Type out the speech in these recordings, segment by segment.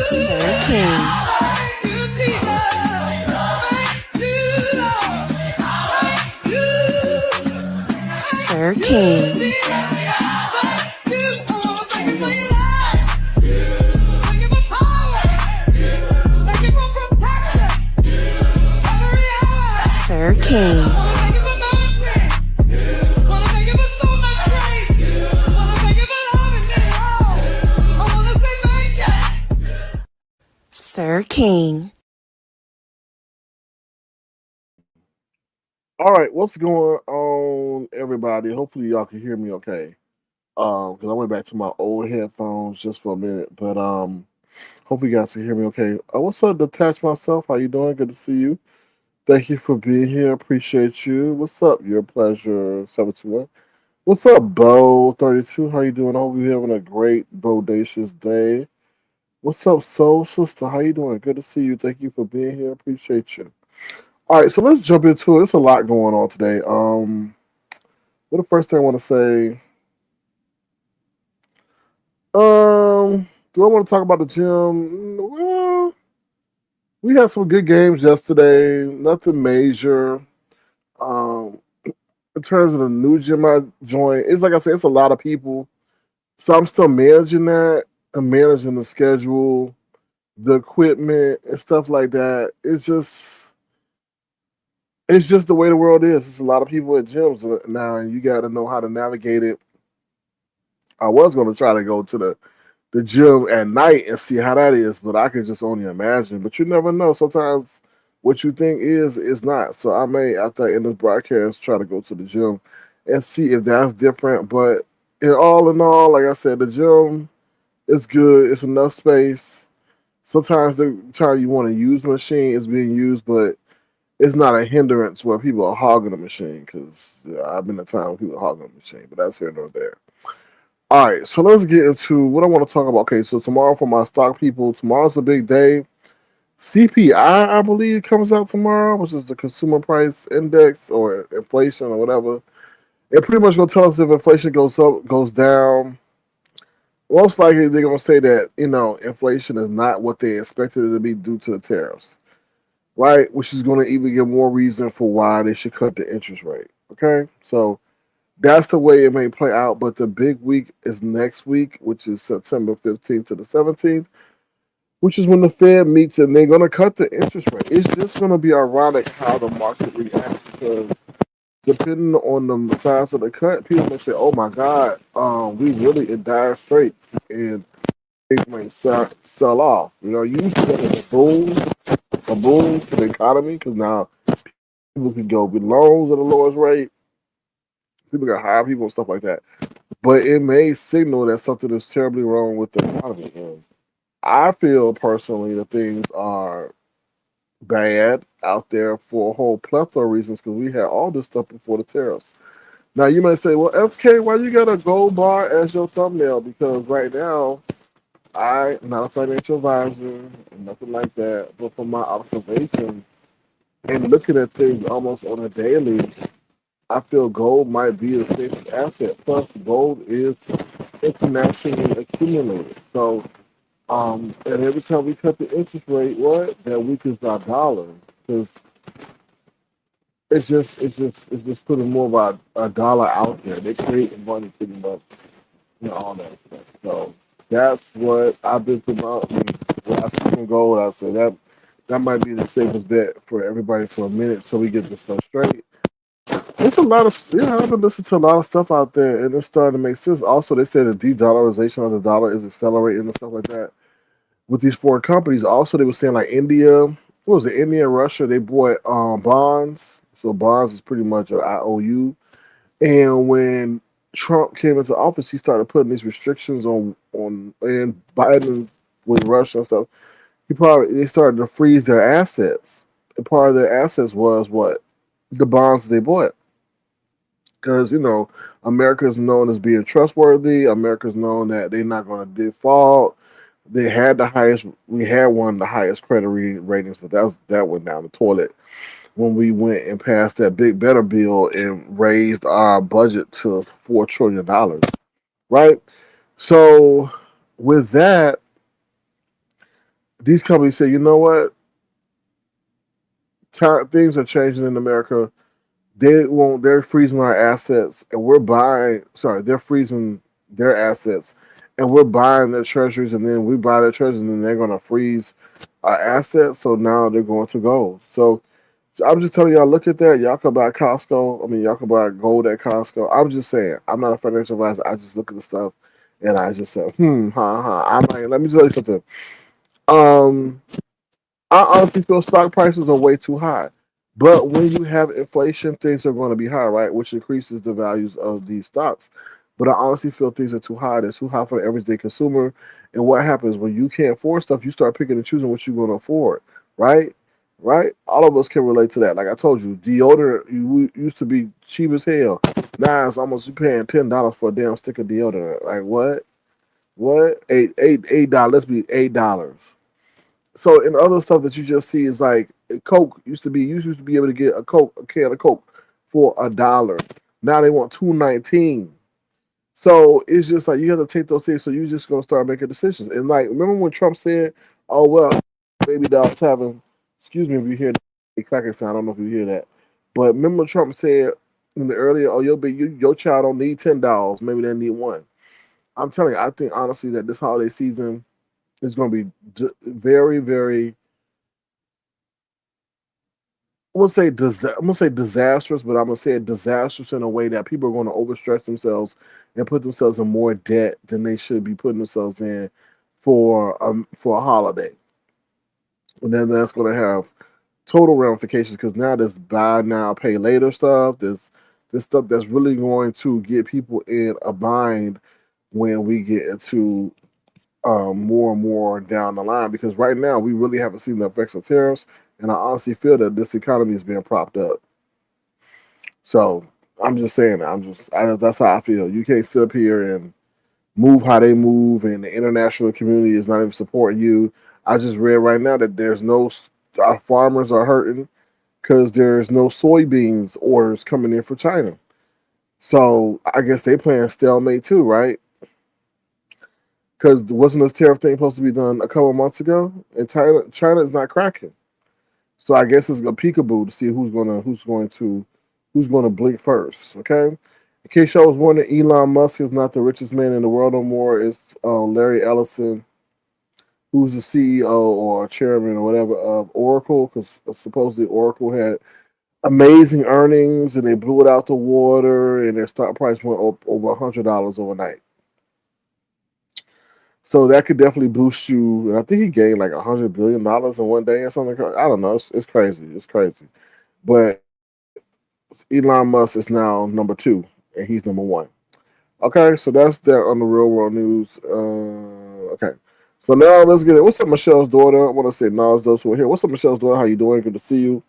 Sir King. Sir King. Sir King. Sir King. All right, what's going on, everybody? Hopefully, y'all can hear me okay. Because I went back to my old headphones just for a minute, but hopefully, you guys can hear me okay. What's up, Detach Myself? How you doing? Good to see you. Thank you for being here. Appreciate you. What's up? Your pleasure. 721. What's up, Bo 32? How you doing? I hope you're having a great bodacious day. What's up, Soul Sister? How you doing? Good to see you. Thank you for being here. Appreciate you. All right, so let's jump into it. There's a lot going on today. What the first thing I want to say? Do I want to talk about the gym? Well, we had some good games yesterday. Nothing major. Um, in terms of the new gym I joined, it's like I said, it's a lot of people. So I'm still managing that. I'm managing the schedule, the equipment, and stuff like that. It's just the way the world is. It's a lot of people at gyms now, and you got to know how to navigate it. I was going to try to go to the gym at night and see how that is, but I can just only imagine. But you never know. Sometimes what you think is not. So I may, after I end this broadcast, try to go to the gym and see if that's different. But in all, like I said, the gym is good. It's enough space. Sometimes the time you want to use the machine is being used, but it's not a hindrance where people are hogging the machine. Because I've been a time when people are hogging the machine, but that's here nor there. All right, so let's get into what I want to talk about. Okay, so tomorrow for my stock people, tomorrow's a big day. CPI, I believe, comes out tomorrow, which is the Consumer Price Index or inflation or whatever. It pretty much gonna tell us if inflation goes up, goes down. Most likely, they're gonna say that inflation is not what they expected it to be due to the tariffs, right? Which is gonna even give more reason for why they should cut the interest rate. Okay, so that's the way it may play out. But the big week is next week, which is September 15th to the 17th, which is when the Fed meets and they're going to cut the interest rate. It's just going to be ironic how the market reacts because depending on the size of the cut, people may say, "Oh my God, we really in dire straits," and things might sell off. You used to get a boom to the economy because now people can go with loans at the lowest rate. People can hire people and stuff like that. But it may signal that something is terribly wrong with the economy. And I feel personally that things are bad out there for a whole plethora of reasons because we had all this stuff before the tariffs. Now you might say, well, SK, why you got a gold bar as your thumbnail? Because right now, I'm not a financial advisor, nothing like that. But from my observations and looking at things almost on a daily, I feel gold might be a safe asset. Plus, gold is internationally accumulated. So, and every time we cut the interest rate, what that weakens our dollar because it's just putting more of a dollar out there. They're creating money pretty much, all that stuff. So that's what I've been thinking about. I mean, when I see some gold, I say that might be the safest bet for everybody for a minute until we get this stuff straight. There's a lot of I've been listening to a lot of stuff out there, and it's starting to make sense. Also, they say the de-dollarization of the dollar is accelerating and stuff like that with these foreign companies. Also, they were saying like India, what was it? India and Russia, they bought bonds. So bonds is pretty much an IOU. And when Trump came into office, he started putting these restrictions on and Biden with Russia and stuff. They started to freeze their assets. And part of their assets was what the bonds they bought because America is known as being trustworthy. America is known that they're not going to default. We had one of the highest credit ratings, but that went down the toilet when we went and passed that big better bill and raised our budget to $4 trillion, right? So with that, these companies say, you know what, things are changing in America. They're freezing our assets, and we're buying. Sorry, they're freezing their assets, and we're buying their treasuries, and then we buy their treasuries, and then they're going to freeze our assets. So now they're going to gold. So I'm just telling y'all, look at that. Y'all can buy Costco. I mean, y'all can buy gold at Costco. I'm just saying, I'm not a financial advisor. I just look at the stuff, and I just say, ha ha. I'm like, let me tell you something. Um, I honestly feel stock prices are way too high. But when you have inflation, things are going to be high, right? Which increases the values of these stocks. But I honestly feel things are too high. They're too high for the everyday consumer. And what happens when you can't afford stuff? You start picking and choosing what you're going to afford, right? Right? All of us can relate to that. Like I told you, deodorant used to be cheap as hell. Now it's almost you paying $10 for a damn stick of deodorant. Like what? What? $8. Let's be $8. So in other stuff that you just see is like Coke used to be able to get a can of Coke for $1. Now they want $2.19. So it's just like you have to take those things. So you're just gonna start making decisions. And like remember when Trump said, "Oh well, baby doll's having," excuse me if you hear the clacking sound. I don't know if you hear that, but remember Trump said in the earlier, "Oh your child don't need $10. Maybe they need one." I'm telling you, I think honestly that this holiday season is going to be very, very I'm gonna say disastrous, but I'm gonna say it disastrous in a way that people are going to overstretch themselves and put themselves in more debt than they should be putting themselves in for a holiday, and then that's going to have total ramifications because now there's buy now pay later stuff. There's this stuff that's really going to get people in a bind when we get into more and more down the line because right now we really haven't seen the effects of tariffs, and I honestly feel that this economy is being propped up. So I'm just saying, that's how I feel. You can't sit up here and move how they move, and the international community is not even supporting you. I just read right now that our farmers are hurting because there's no soybeans orders coming in for China. So I guess they playing stalemate too, right? Because wasn't this tariff thing supposed to be done a couple of months ago? And China is not cracking. So I guess it's a peekaboo to see who's going to blink first. Okay. In case y'all was wondering, Elon Musk is not the richest man in the world no more. It's Larry Ellison, who's the CEO or chairman or whatever of Oracle, because supposedly Oracle had amazing earnings and they blew it out the water, and their stock price went up over $100 overnight. So that could definitely boost you. And I think he gained like $100 billion in one day or something. I don't know. It's crazy. It's crazy. But Elon Musk is now number two, and he's number one. Okay, so that's that on the real world news. Okay, so now let's get it. What's up, Michelle's daughter? I want to say acknowledge those who are here. What's up, Michelle's daughter? How you doing? Good to see you.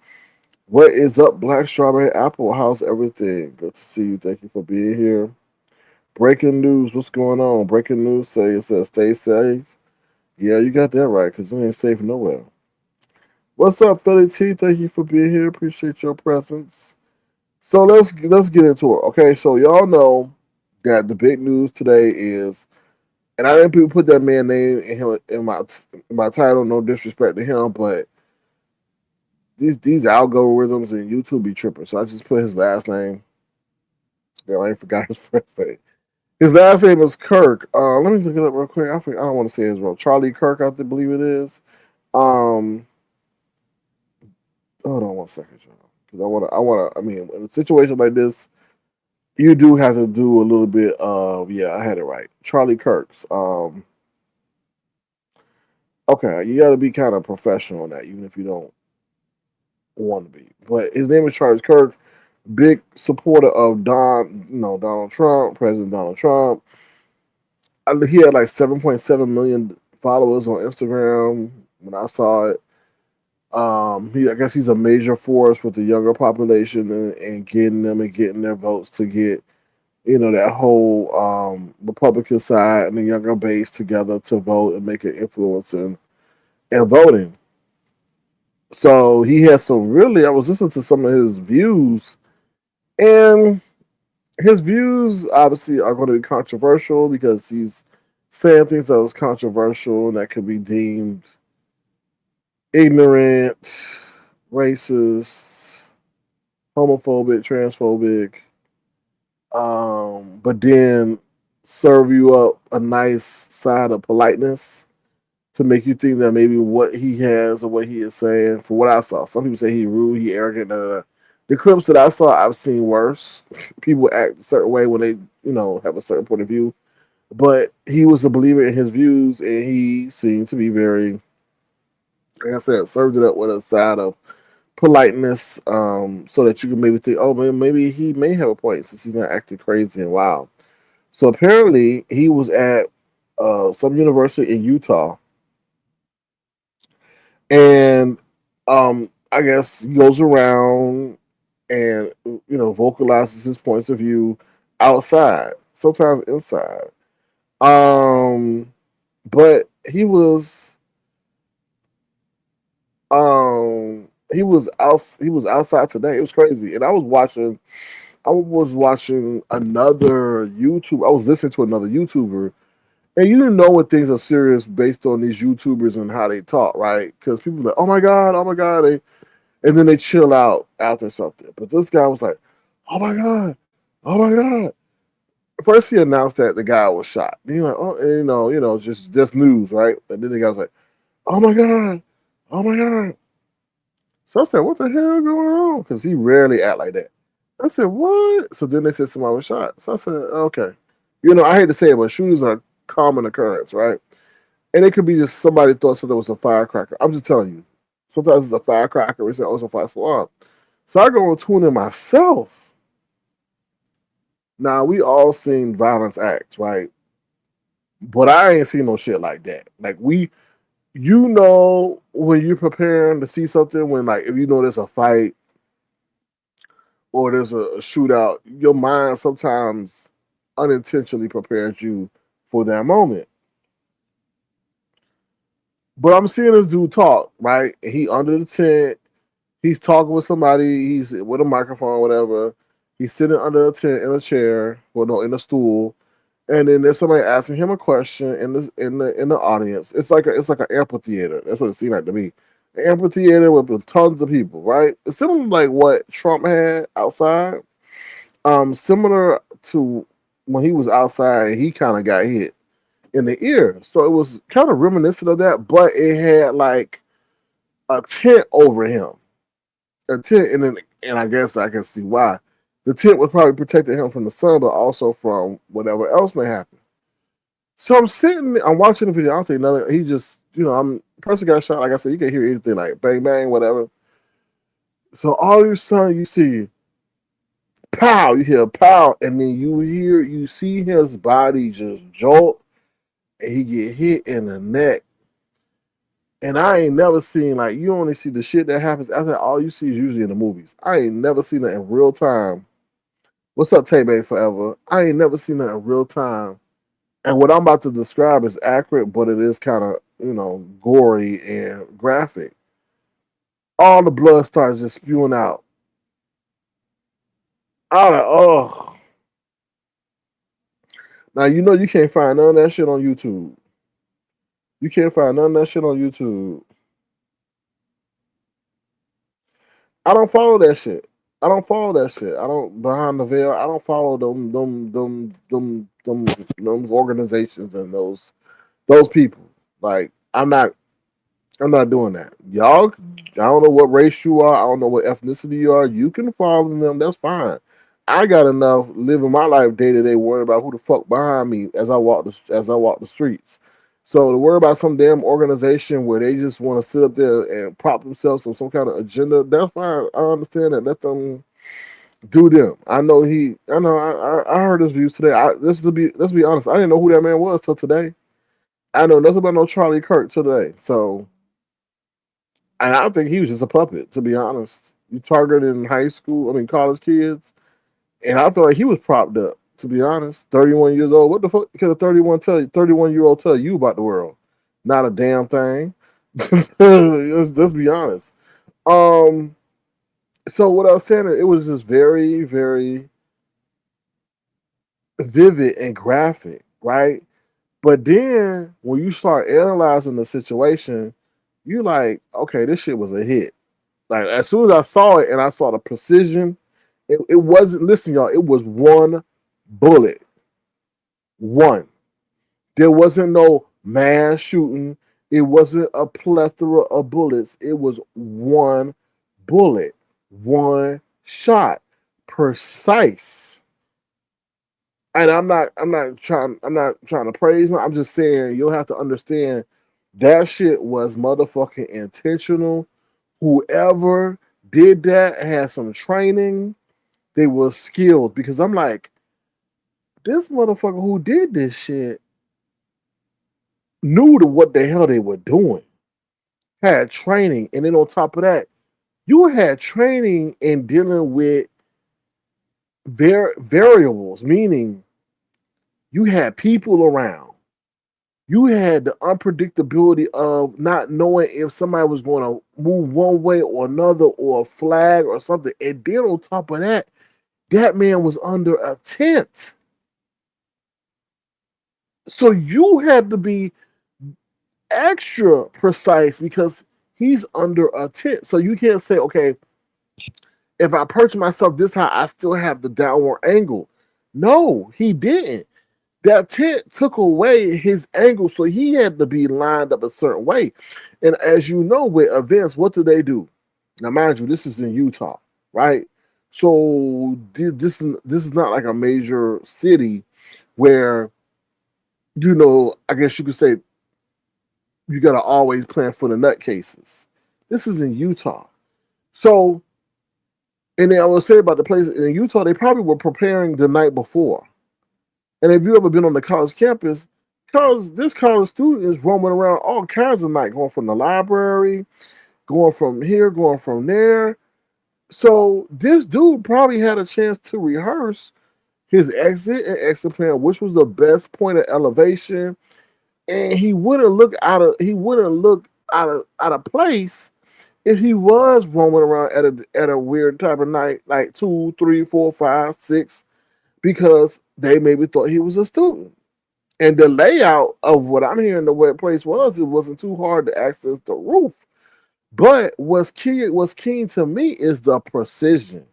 What is up, Black Strawberry Apple? How's everything? Good to see you. Thank you for being here. Breaking news. What's going on? Breaking news. It says stay safe. Yeah, you got that right, because it ain't safe nowhere. What's up, Philly T? Thank you for being here. Appreciate your presence. So let's get into it. Okay, so y'all know that the big news today is, and I didn't put that man name in my title. No disrespect to him, but these algorithms and YouTube be tripping. So I just put his last name. Yeah, I ain't forgot his first name. His last name is Kirk. Let me look it up real quick. I don't want to say his wrong. Charlie Kirk, I believe it is. Um, Hold on one second, y'all. Because I mean, in a situation like this, you do have to do a little bit of, yeah, I had it right. Charlie Kirk's. Okay, you got to be kind of professional on that, even if you don't want to be. But his name is Charlie Kirk. Big supporter of Donald Trump, President Donald Trump. He had like 7.7 million followers on Instagram when I saw it. I guess he's a major force with the younger population and getting their votes to get that whole Republican side and the younger base together to vote and make an influence in voting. So he has some really. I was listening to some of his views, and his views obviously are going to be controversial because he's saying things that was controversial and that could be deemed. ignorant, racist, homophobic, transphobic, but then serve you up a nice side of politeness to make you think that maybe what he has or what he is saying, for what I saw, some people say he rude, he arrogant. Da, da, da. The clips that I saw, I've seen worse. People act a certain way when they, have a certain point of view. But he was a believer in his views, and he seemed to be very, like I said, served it up with a side of politeness, so that you can maybe think, oh, man, maybe he may have a point since he's not acting crazy and wild. So apparently, he was at some university in Utah, and I guess he goes around and vocalizes his points of view outside, sometimes inside. Um, but he was outside today. It was crazy, and I was watching another YouTube. I was listening to another YouTuber, and you didn't know when things are serious based on these YouTubers and how they talk, right? Because people are like, oh my god, and then they chill out after something. But this guy was like, oh my god, oh my god. First, he announced that the guy was shot. And you're like, oh, and just news, right? And then the guy was like, oh my god, oh my god. So I said, what the hell going on? Because he rarely act like that. I said, what? So then they said somebody was shot. So I said, okay. I hate to say it, but shootings are common occurrence, right? And it could be just somebody thought something was a firecracker. I'm just telling you. Sometimes it's a firecracker. It's also a false alarm. So I go and tune in myself. Now, we all seen violence acts, right? But I ain't seen no shit like that. Like, when you're preparing to see something, when, like, if you know there's a fight or there's a shootout, your mind sometimes unintentionally prepares you for that moment. But I'm seeing this dude talk, right? And he under the tent. He's talking with somebody. He's with a microphone, whatever. He's sitting under a tent in a chair, well, no, in a stool. And then there's somebody asking him a question in the audience. It's like an amphitheater. That's what it seemed like to me. An amphitheater with tons of people, right? It's similar to like what Trump had outside. Similar to when he was outside, he kind of got hit in the ear. So it was kind of reminiscent of that, but it had like a tent over him. A tent, and I guess I can see why. The tent was probably protecting him from the sun, but also from whatever else may happen. So I'm watching the video. I'll think another. He just, person got shot. Like I said, you can hear anything like bang bang, whatever. So all of a sudden you see pow, you hear pow, and then you see his body just jolt, and he get hit in the neck. And I ain't never seen, like, you only see the shit that happens after that. All you see is usually in the movies. I ain't never seen it in real time. What's up, Tay Bang Forever? I ain't never seen that in real time. And what I'm about to describe is accurate, but it is kind of, gory and graphic. All the blood starts just spewing out. I'm like, oh. Now, you can't find none of that shit on YouTube. You can't find none of that shit on YouTube. I don't follow that shit. I don't follow that shit. I don't behind the veil. I don't follow them organizations and those people. Like I'm not doing that. Y'all, I don't know what race you are. I don't know what ethnicity you are. You can follow them. That's fine. I got enough living my life day to day worrying about who the fuck behind me as I walk the streets. So to worry about some damn organization where they just want to sit up there and prop themselves on some kind of agenda, that's fine. I understand that. Let them do them. I heard his views today. Let's be honest. I didn't know who that man was till today. I know nothing about no Charlie Kirk today. So, and I think he was just a puppet, to be honest. You targeting college kids, and I feel like he was propped up, to be honest. 31 years old. What the fuck can a 31-year-old tell you about the world? Not a damn thing. Let's be honest. Um, so what I was saying, it was just very, very vivid and graphic, right? But then when you start analyzing the situation, you like, okay, this shit was a hit. Like as soon as I saw it and I saw the precision, it wasn't. Listen, y'all, it was one bullet. One. There wasn't no mass shooting. It wasn't a plethora of bullets. It was one bullet, one shot, precise. And I'm not trying to praise him. I'm just saying you'll have to understand that shit was motherfucking intentional. Whoever did that had some training. They were skilled because I'm like, this motherfucker who did this shit knew to what the hell they were doing. Had training, and then on top of that, you had training in dealing with variables, meaning you had people around. You had the unpredictability of not knowing if somebody was going to move one way or another or a flag or something. And then on top of that, that man was under a tent. So you had to be extra precise because he's under a tent. So you can't say, okay, if I perch myself this high, I still have the downward angle. No, he didn't. That tent took away his angle, so he had to be lined up a certain way. And as you know, with events, what do they do? Now, mind you, this is in Utah, right? So this is not like a major city where, I guess you could say you got to always plan for the nutcases. This is in Utah. So, and then I will say about the place in Utah, they probably were preparing the night before. And if you ever been on the college campus, this college student is roaming around all kinds of night, going from the library, going from here, going from there. So this dude probably had a chance to rehearse his exit and exit plan, which was the best point of elevation, and he wouldn't look out of place if he was roaming around at a weird type of night, like 2, 3, 4, 5, 6, because they maybe thought he was a student. And the layout of what I'm hearing the way the place was, it wasn't too hard to access the roof. But what's keen to me is the precision.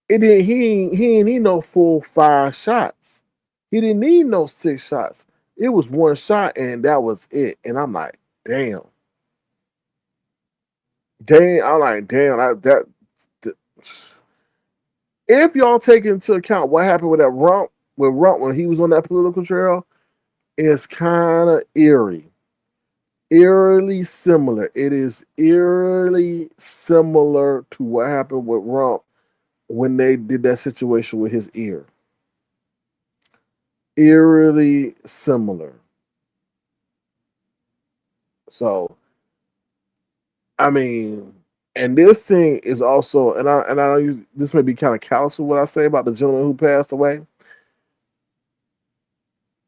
It didn't he didn't need no full 5 shots. He didn't need no 6 shots. It was one shot and that was it. And I'm like, damn. I'm like, damn, if y'all take into account what happened with Rump when he was on that political trail, it's kind of eerily similar. It is eerily similar to what happened with Rump when they did that situation with his ear. Eerily similar. So, I mean, and this thing is also, and I know this may be kind of callous with what I say about the gentleman who passed away.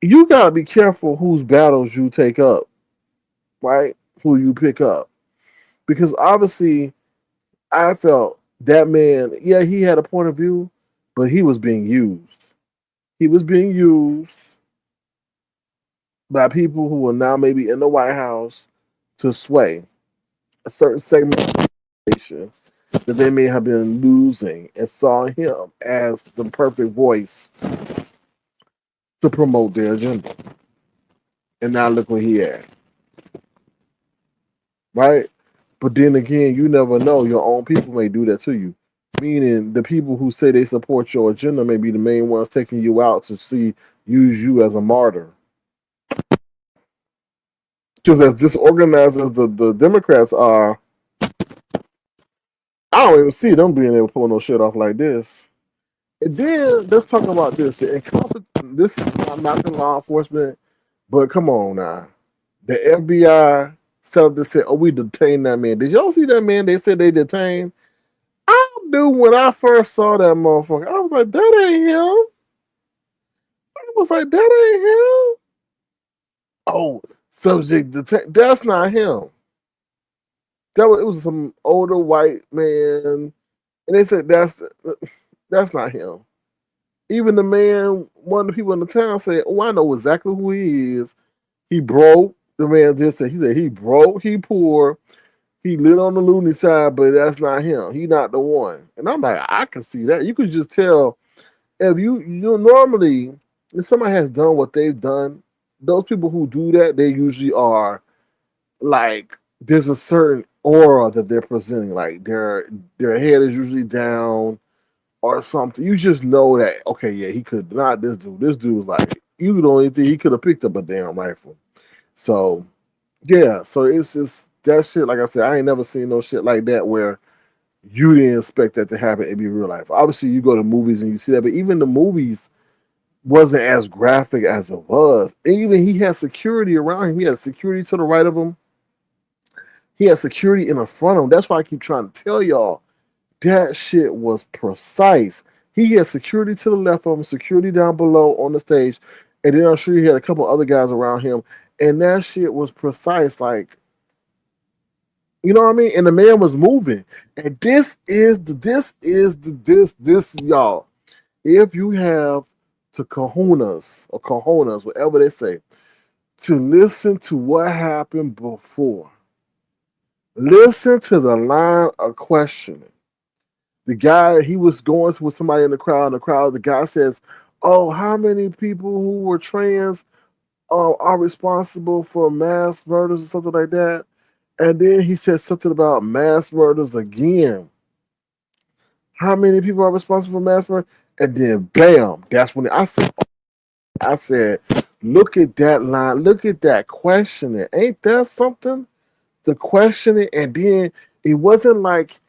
You gotta be careful whose battles you take up, right? Who you pick up, because obviously, I felt that man. Yeah, he had a point of view, but he was being used. He was being used by people who are now maybe in the White House to sway a certain segment of the nation that they may have been losing and saw him as the perfect voice to promote their agenda. And now look where he at, right? But then again, you never know. Your own people may do that to you. Meaning the people who say they support your agenda may be the main ones taking you out to use you as a martyr. Because as disorganized as the Democrats are, I don't even see them being able to pull no shit off like this. And then let's talk about this. This is not knocking law enforcement, but come on now. The FBI set up this said, "Oh, we detained that man." Did y'all see that man? They said they detained. I knew when I first saw that motherfucker. I was like, "That ain't him." I was like, "That ain't him." Oh, subject detained. That's not him. It was some older white man, and they said that's not him. Even the man, one of the people in the town said, "Oh, I know exactly who he is. He broke. The man just said, he said he broke, he poor, he lit on the loony side, but that's not him. He not the one. And I'm like, I can see that. You could just tell if you normally if somebody has done what they've done, those people who do that, they usually are like there's a certain aura that they're presenting. Like their head is usually down or something. You just know that okay, yeah, he could not this dude. This dude was like you don't even think he could have picked up a damn rifle. So yeah, so it's just that shit. Like I said, I ain't never seen no shit like that where you didn't expect that to happen in be real life. Obviously, you go to movies and you see that, but even the movies wasn't as graphic as it was. And even he had security around him. He had security to the right of him. He had security in the front of him. That's why I keep trying to tell y'all that shit was precise. He had security to the left of him, security down below on the stage, and then I'm sure he had a couple other guys around him. And that shit was precise. Like, you know what I mean? And the man was moving. And this y'all. If you have to kahunas or cojones, whatever they say, to listen to what happened before, listen to the line of questioning. The guy, he was going with somebody in the crowd, the guy says, oh, how many people who were trans are responsible for mass murders or something like that? And then he said something about mass murders again. How many people are responsible for mass murder? And then bam, that's when I said, look at that line, look at that questioning. Ain't that something? The questioning, and then it wasn't like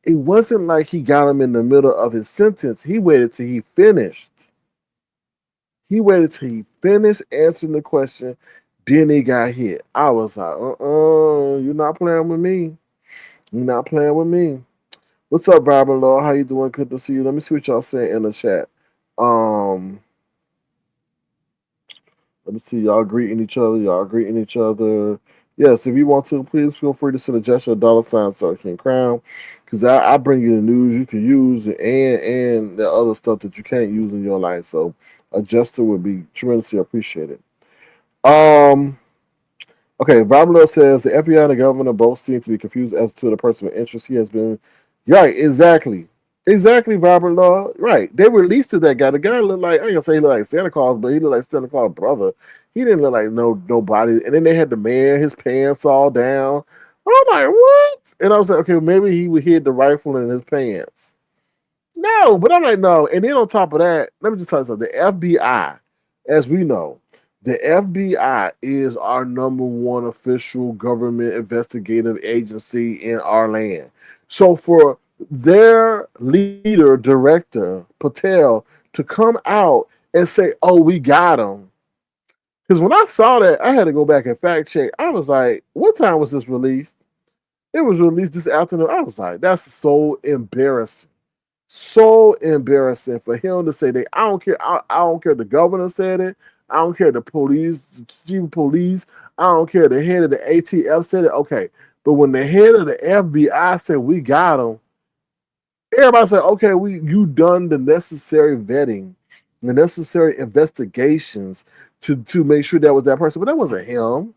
he got him in the middle of his sentence. He waited till he finished. He waited till he finished answering the question. Then he got hit. I was like, you're not playing with me. You're not playing with me. What's up, Robin Law? How you doing? Good to see you. Let me see what y'all saying in the chat. Um, Let me see. Y'all greeting each other. Y'all greeting each other. Yes, if you want to, please feel free to send a gesture, $sign, Star King Crown, because I bring you the news you can use and the other stuff that you can't use in your life. So a gesture would be tremendously appreciated. Um, Okay, Romero says the FBI and the government both seem to be confused as to the person of interest he has been. Right, exactly. Exactly, Robert Law. Right. They released to that guy. The guy looked like, I ain't gonna say he looked like Santa Claus, but he looked like Santa Claus' brother. He didn't look like nobody. And then they had the man, his pants all down. I'm like, what? And I was like, okay, maybe he would hid the rifle in his pants. No, but I'm like, no. And then on top of that, let me just tell you something. The FBI, as we know, the FBI is our number one official government investigative agency in our land. So for their leader, director, Patel, to come out and say, oh, we got him. Because when I saw that, I had to go back and fact check. I was like, what time was this released? It was released this afternoon. I was like, that's so embarrassing. So embarrassing for him to say that. I don't care. I don't care. The governor said it. I don't care. The police, the chief of police. I don't care. The head of the ATF said it. Okay, but when the head of the FBI said we got him, everybody said, okay, you done the necessary vetting, the necessary investigations to make sure that was that person, but that wasn't him.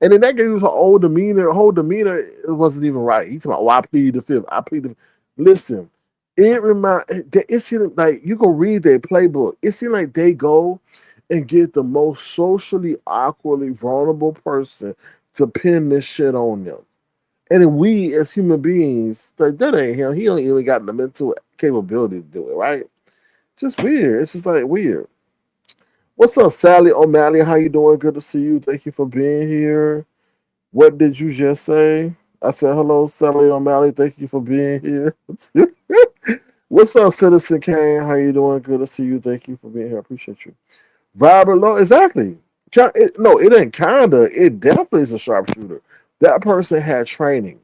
And then that gave us a whole demeanor. It wasn't even right. He's about, oh, I plead the fifth. I plead the fifth. Listen, it seemed like you can read their playbook. It seemed like they go and get the most socially awkwardly vulnerable person to pin this shit on them. And then we as human beings, like that ain't him. He don't even got the mental capability to do it, right? Just weird. It's just like weird. What's up, Sally O'Malley? How you doing? Good to see you. Thank you for being here. What did you just say? I said hello, Sally O'Malley. Thank you for being here. What's up, Citizen Kane? How you doing? Good to see you. Thank you for being here. I appreciate you. Robert Lowe, exactly. No, it ain't kinda. It definitely is a sharpshooter. That person had training.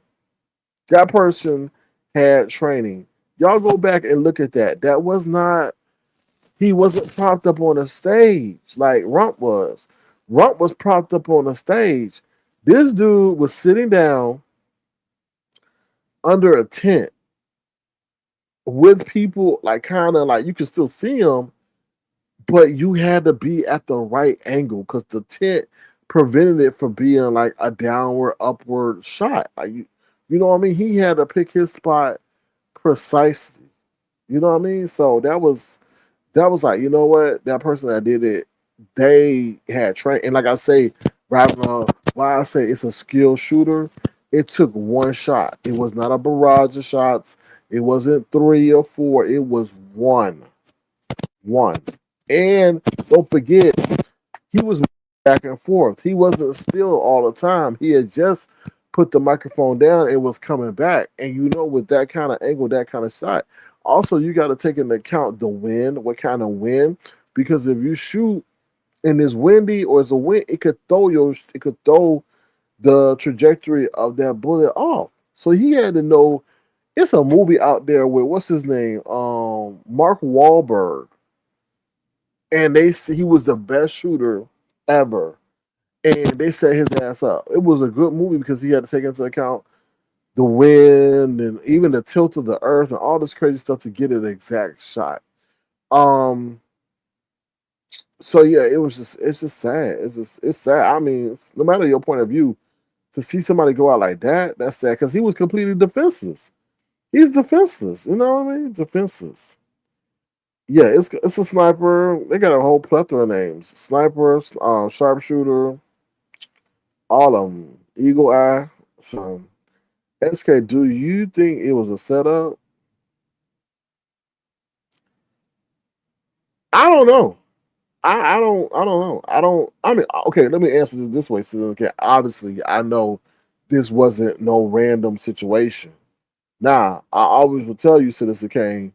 That person had training. Y'all go back and look at that. That was not. He wasn't propped up on a stage like Rump was. Rump was propped up on a stage. This dude was sitting down under a tent with people, like kind of like you could still see him, but you had to be at the right angle because the tent prevented it from being like a downward, upward shot. Like you know what I mean? He had to pick his spot precisely. You know what I mean? So that was like, you know what? That person that did it, they had trained. And like I say, right now, why I say it's a skill shooter, it took one shot. It was not a barrage of shots. It wasn't three or four. It was one. One. And don't forget, he was back and forth. He wasn't still all the time. He had just put the microphone down and was coming back. And you know, with that kind of angle, that kind of shot, also you got to take into account the wind, what kind of wind, because if you shoot and it's windy or it's a wind, it could throw the trajectory of that bullet off. So he had to know. It's a movie out there with what's his name, Mark Wahlberg, and he was the best shooter ever, and they set his ass up. It was a good movie because he had to take into account the wind and even the tilt of the earth and all this crazy stuff to get an exact shot. Um, so yeah, it's just sad. It's sad. I mean, no matter your point of view, to see somebody go out like that, that's sad because he was completely defenseless. He's defenseless. You know what I mean? Defenseless. Yeah, it's a sniper. They got a whole plethora of names: sniper, sharpshooter, all of them. Eagle eye. So, SK, do you think it was a setup? I don't know. I don't know. I don't. I mean, okay. Let me answer this way. So, okay, obviously, I know this wasn't no random situation. Now, I always will tell you, Citizen Kane,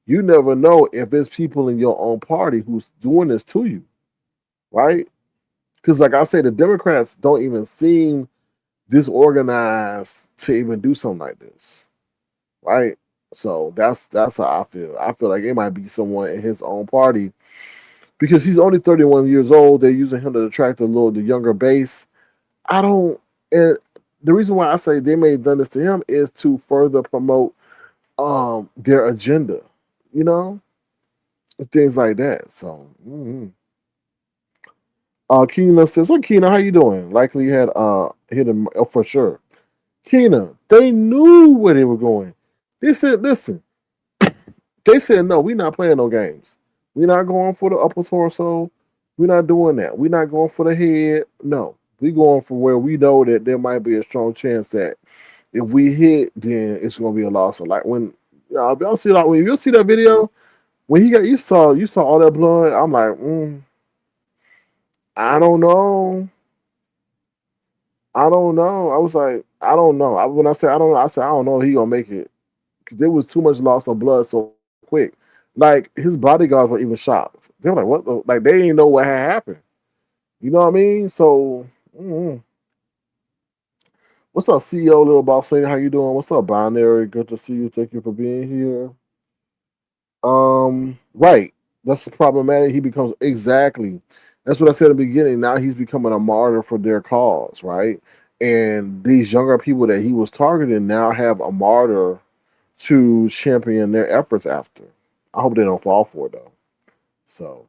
you never know if there's people in your own party who's doing this to you, right? Because, like I say, the Democrats don't even seem disorganized to even do something like this, right? So that's how I feel. I feel like it might be someone in his own party because he's only 31 years old. They're using him to attract the younger base. I don't, and the reason why I say they may have done this to him is to further promote their agenda, you know, things like that. So, Keena says, "Look, Keena, how you doing? Likely you had hit him for sure." Keena, they knew where they were going. They said, "Listen." They said, "No, we're not playing no games. We're not going for the upper torso. We're not doing that. We're not going for the head. No, we're going for where we know that there might be a strong chance that if we hit, then it's going to be a loss." So like when y'all see like when you see that video when he got you saw all that blood. I'm like, I don't know. I don't know. I was like, I don't know. When I said I don't know, I said I don't know if he gonna make it because there was too much loss of blood so quick. Like his bodyguards were even shocked. They were like, "What?" Like they didn't know what had happened. You know what I mean? So, what's up, CEO Little Boss Lady? How you doing? What's up, Binary? Good to see you. Thank you for being here. Right. That's problematic. He becomes exactly. That's what I said in the beginning. Now he's becoming a martyr for their cause, right? And these younger people that he was targeting now have a martyr to champion their efforts after. I hope they don't fall for it though. So,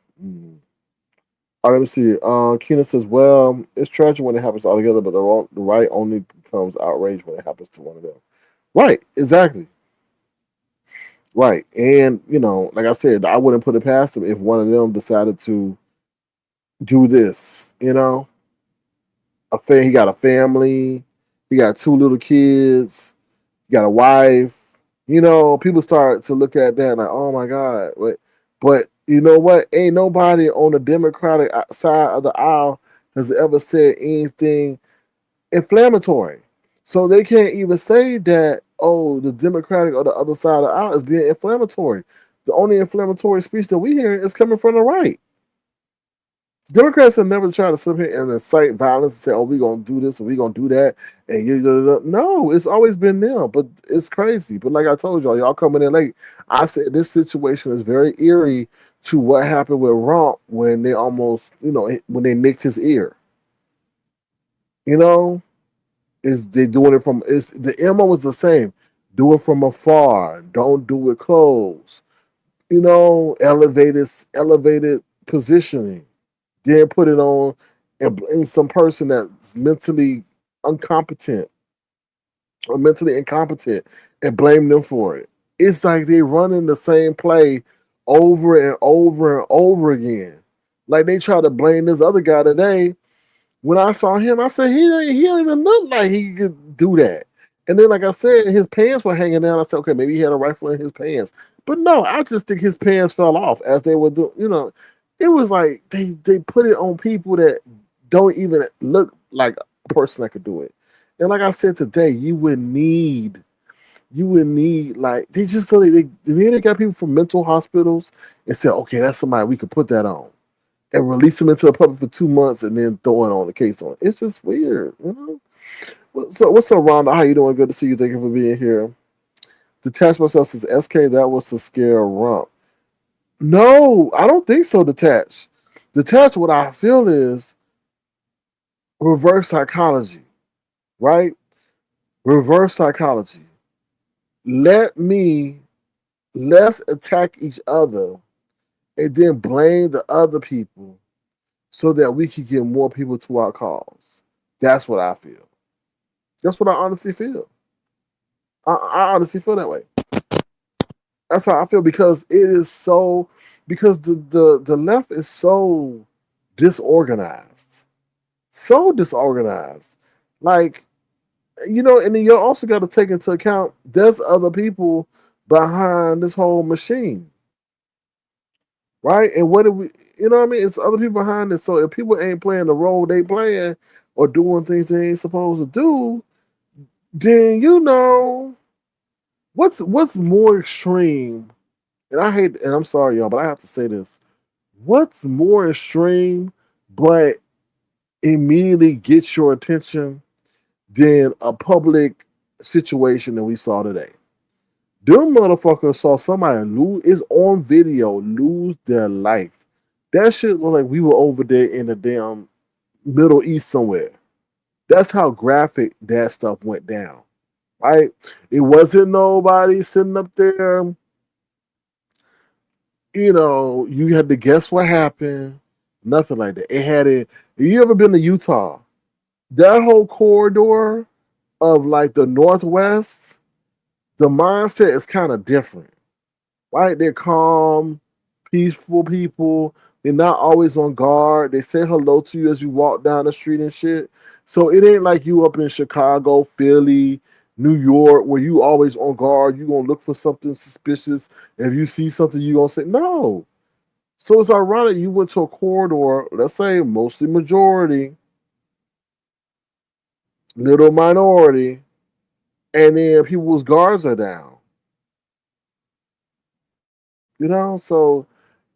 all right, let me see. Keena says, "Well, it's tragic when it happens all together, but the right only becomes outraged when it happens to one of them." Right, exactly. Right, and like I said, I wouldn't put it past them if one of them decided to do this. He got a family, he got two little kids, he got a wife. People start to look at that like, oh my God. But you know what? Ain't nobody on the Democratic side of the aisle has ever said anything inflammatory. So they can't even say that, oh, the Democratic or the other side of the aisle is being inflammatory. The only inflammatory speech that we hear is coming from the right. Democrats have never tried to sit here and incite violence and say, "Oh, we're gonna do this and we're gonna do that," and no, it's always been them. But it's crazy. But like I told y'all coming in late. I said this situation is very eerie to what happened with Rump when they almost, when they nicked his ear. You know, is they doing it from? Is the MO was the same? Do it from afar. Don't do it close. Elevated positioning. Then put it on. and blame some person that's mentally incompetent or mentally incompetent and blame them for it. It's like they running the same play over and over and over again. Like they try to blame this other guy today. When I saw him, I said he don't even look like he could do that. And then, like I said, his pants were hanging down. I said, okay, maybe he had a rifle in his pants. But no, I just think his pants fell off as they were doing. You know, it was like they put it on people that don't even look like a person that could do it. And like I said today, you would need like they just maybe they got people from mental hospitals and said, okay, that's somebody we could put that on and release them into the public for 2 months and then throw it on the case on. It's just weird, you know. So what's up, Rhonda? How you doing? Good to see you. Thank you for being here. Detach myself says SK. That was to scare rump. No, I don't think so. Detach. Detach. What I feel is reverse psychology, right? Reverse psychology. Let me let's attack each other and then blame the other people so that we can get more people to our cause. That's what I feel. That's what I honestly feel. I honestly feel that way. That's how I feel because it is so because the left is so disorganized. So disorganized. Like, you know, and then you also got to take into account there's other people behind this whole machine. Right? And what do we you know what I mean? It's other people behind this. So if people ain't playing the role they playing or doing things they ain't supposed to do, then you know what's more extreme, and I hate, and I'm sorry, y'all, but I have to say this. What's more extreme, but immediately gets your attention than a public situation that we saw today? Them motherfuckers saw somebody lose, is on video, lose their life. That shit was like we were over there in the damn Middle East somewhere. That's how graphic that stuff went down, right? It wasn't nobody sitting up there, you know, you had to guess what happened. Nothing like that. It had it. Have you ever been to Utah? That whole corridor of like the Northwest, the mindset is kind of different, right? They're calm, peaceful people. They're not always on guard. They say hello to you as you walk down the street and shit. So it ain't like you up in Chicago, Philly, New York, where you always on guard. You gonna look for something suspicious. If you see something, you gonna say no. So it's ironic you went to a corridor, let's say mostly majority, little minority, and then people's guards are down. You know, so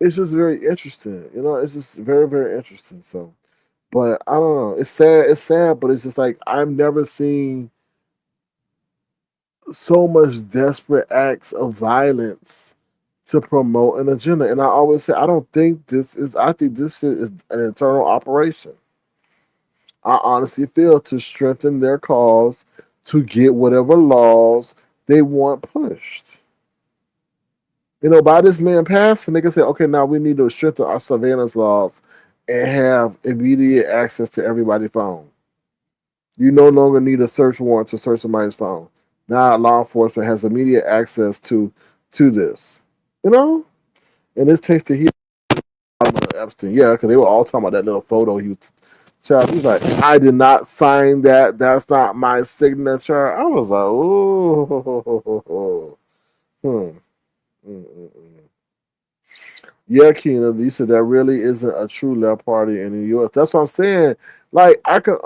it's just very interesting. You know, it's just very, very interesting. So, but I don't know. It's sad. It's sad, but it's just like I've never seen so much desperate acts of violence to promote an agenda. And I always say I don't think this is. I think this shit is an internal operation. I honestly feel to strengthen their cause to get whatever laws they want pushed. You know, by this man passing, they can say, okay, now we need to strengthen our surveillance laws and have immediate access to everybody's phone. You no longer need a search warrant to search somebody's phone. Now law enforcement has immediate access to this. You know? And this takes the heat out of Epstein. Yeah, because they were all talking about that little photo he was child. He's like, I did not sign that. That's not my signature. I was like, ooh. Hmm. Mm-mm-mm. Yeah, Keena, you said that really isn't a true left party in the U.S. That's what I'm saying. Like, I can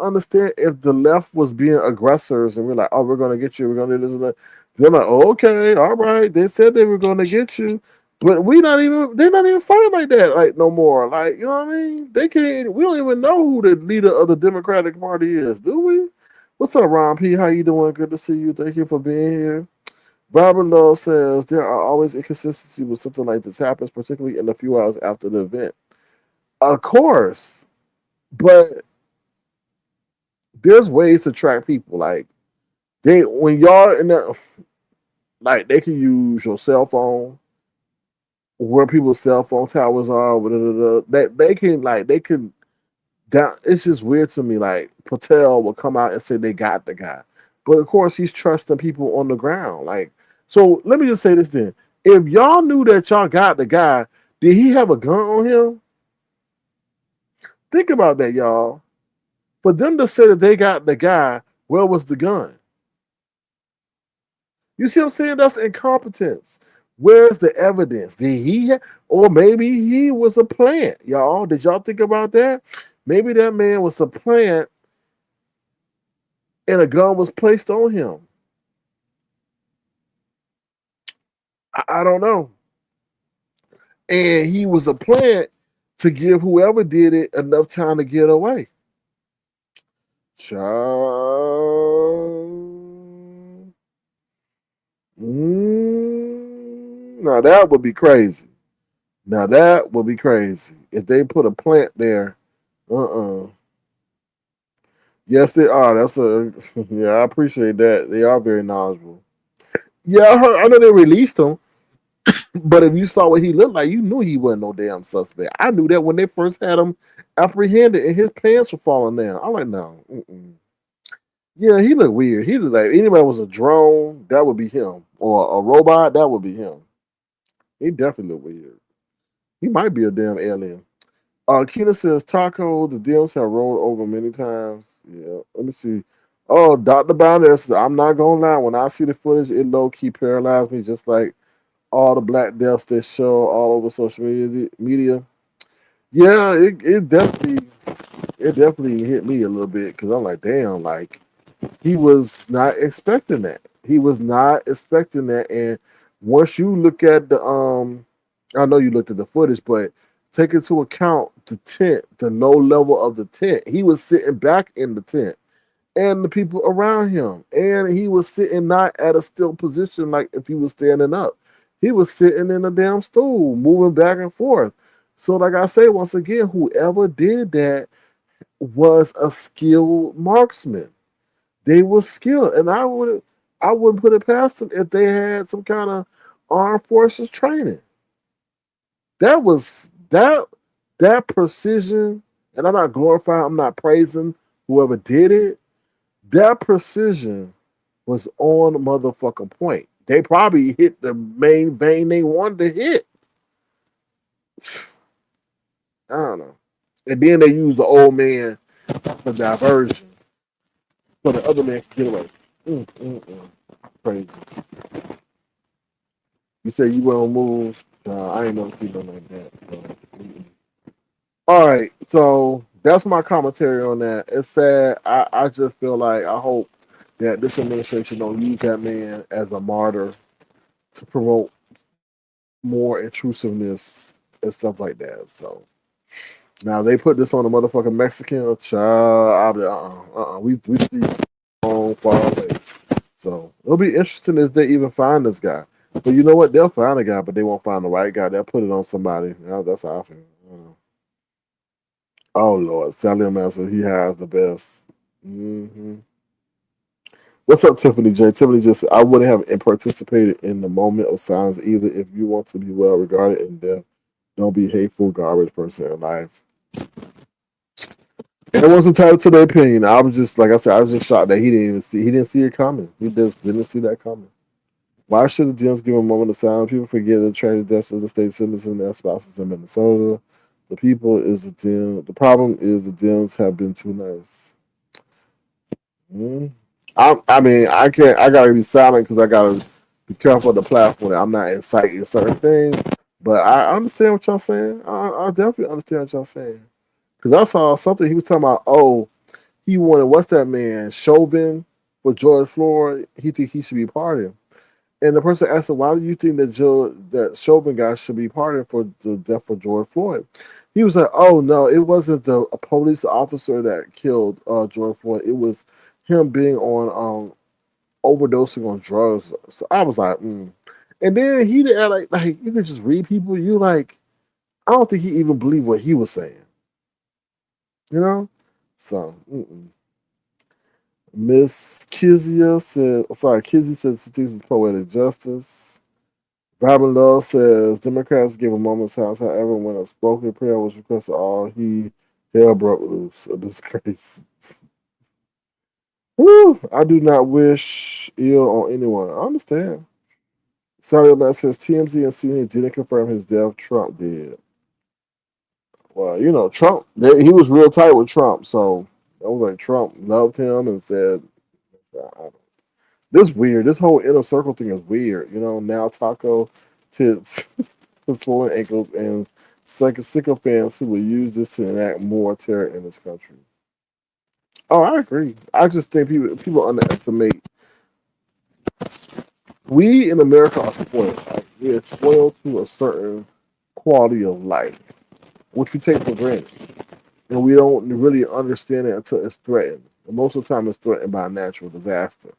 understand if the left was being aggressors and we're like, oh, we're gonna get you, we're gonna do this and that. They're like, oh, okay, all right. They said they were gonna get you, but they're not even fighting like that, like no more. Like, you know what I mean? They can't. We don't even know who the leader of the Democratic Party is, do we? What's up, Ron P? How you doing? Good to see you. Thank you for being here. Robert Lowe says there are always inconsistencies when something like this happens, particularly in a few hours after the event. Of course, but there's ways to track people. Like they, when y'all in that, like they can use your cell phone, where people's cell phone towers are. That they can that it's just weird to me. Like Patel will come out and say they got the guy, but of course he's trusting people on the ground. Like, so let me just say this then: if y'all knew that y'all got the guy, did he have a gun on him? Think about that, y'all. For them to say that they got the guy, where was the gun? You see what I'm saying? That's incompetence. Where's the evidence? Did he, or maybe he was a plant, y'all? Did y'all think about that? Maybe that man was a plant and a gun was placed on him. I don't know. And he was a plant to give whoever did it enough time to get away. Child. Now that would be crazy. Now that would be crazy. If they put a plant there, Yes, they are. That's a yeah, I appreciate that. They are very knowledgeable. Yeah, I know they released him, but if you saw what he looked like, you knew he wasn't no damn suspect. I knew that when they first had him apprehended and his pants were falling down. I'm like, no. Mm-mm. Yeah, he looked weird. He looked like anybody was a drone, that would be him. Or a robot, that would be him. He definitely looked weird. He might be a damn alien. Keena says Taco, the DMs have rolled over many times. Yeah, let me see. Oh, Dr. Bounder says, I'm not gonna lie, when I see the footage, it low key paralyzed me just like all the black deaths they show all over social media. Yeah, it definitely hit me a little bit because I'm like, damn, like he was not expecting that. He was not expecting that. And once you look at I know you looked at the footage, but take into account the tent, the low level of the tent. He was sitting back in the tent and the people around him. And he was sitting not at a still position like if he was standing up. He was sitting in a damn stool, moving back and forth. So, like I say, once again, whoever did that was a skilled marksman. They were skilled, and I wouldn't put it past them if they had some kind of armed forces training. That was that precision, and I'm not glorifying, I'm not praising whoever did it. That precision was on motherfucking point. They probably hit the main vein they wanted to hit. I don't know. And then they used the old man for diversion so the other man could get away. Crazy. You say you won't move. I ain't never seen nothing like that. So. All right, so that's my commentary on that. It's sad. I just feel like I hope that this administration don't use that man as a martyr to promote more intrusiveness and stuff like that. So now they put this on a motherfucking Mexican child. I'll be we see long far away. So it'll be interesting if they even find this guy. But you know what? They'll find a guy, but they won't find the right guy. They'll put it on somebody. That's how I feel. Oh Lord, Sally Master, he has the best. What's up, Tiffany J? Tiffany just said, I wouldn't have participated in the moment of silence either. If you want to be well regarded in death, don't be hateful, garbage person in life. Everyone's entitled to their opinion. I was just like I said, I was just shocked that he didn't see it coming. He just didn't see that coming. Why should the Dems give a moment of silence? People forget the tragic deaths of the state citizens and their spouses in Minnesota. The people is the Dem. The problem is the Dems have been too nice. I mean, I can't. I gotta be silent because I gotta be careful of the platform. I'm not inciting certain things, but I understand what y'all saying. I definitely understand what y'all saying because I saw something he was talking about. Oh, he wanted what's that man Chauvin for George Floyd. He think he should be pardoned. And the person asked him, "Why do you think that Chauvin guy should be pardoned for the death of George Floyd?" He was like, "Oh no, it wasn't a police officer that killed George Floyd. It was him being on overdosing on drugs." So I was like, And then he did like you could just read people. You like, I don't think he even believed what he was saying. You know, so. Miss Kizia said, sorry, Kizzy said statistics is poetic justice. Robin Love says Democrats give a moment's silence. However, when a spoken prayer was requested, all he Hell broke loose. A disgrace. Whew, I do not wish ill on anyone. I understand. Sorry about says TMZ and CNN didn't confirm his death. Trump did. Well, Trump. He was real tight with Trump, so I was like Trump loved him and said, "This weird. This whole inner circle thing is weird." Now Taco tits and swollen ankles and sycophants who will use this to enact more terror in this country. Oh, I agree. I just think people underestimate. We in America are spoiled. Like, we are spoiled to a certain quality of life, which we take for granted, and we don't really understand it until it's threatened. And most of the time, it's threatened by a natural disaster.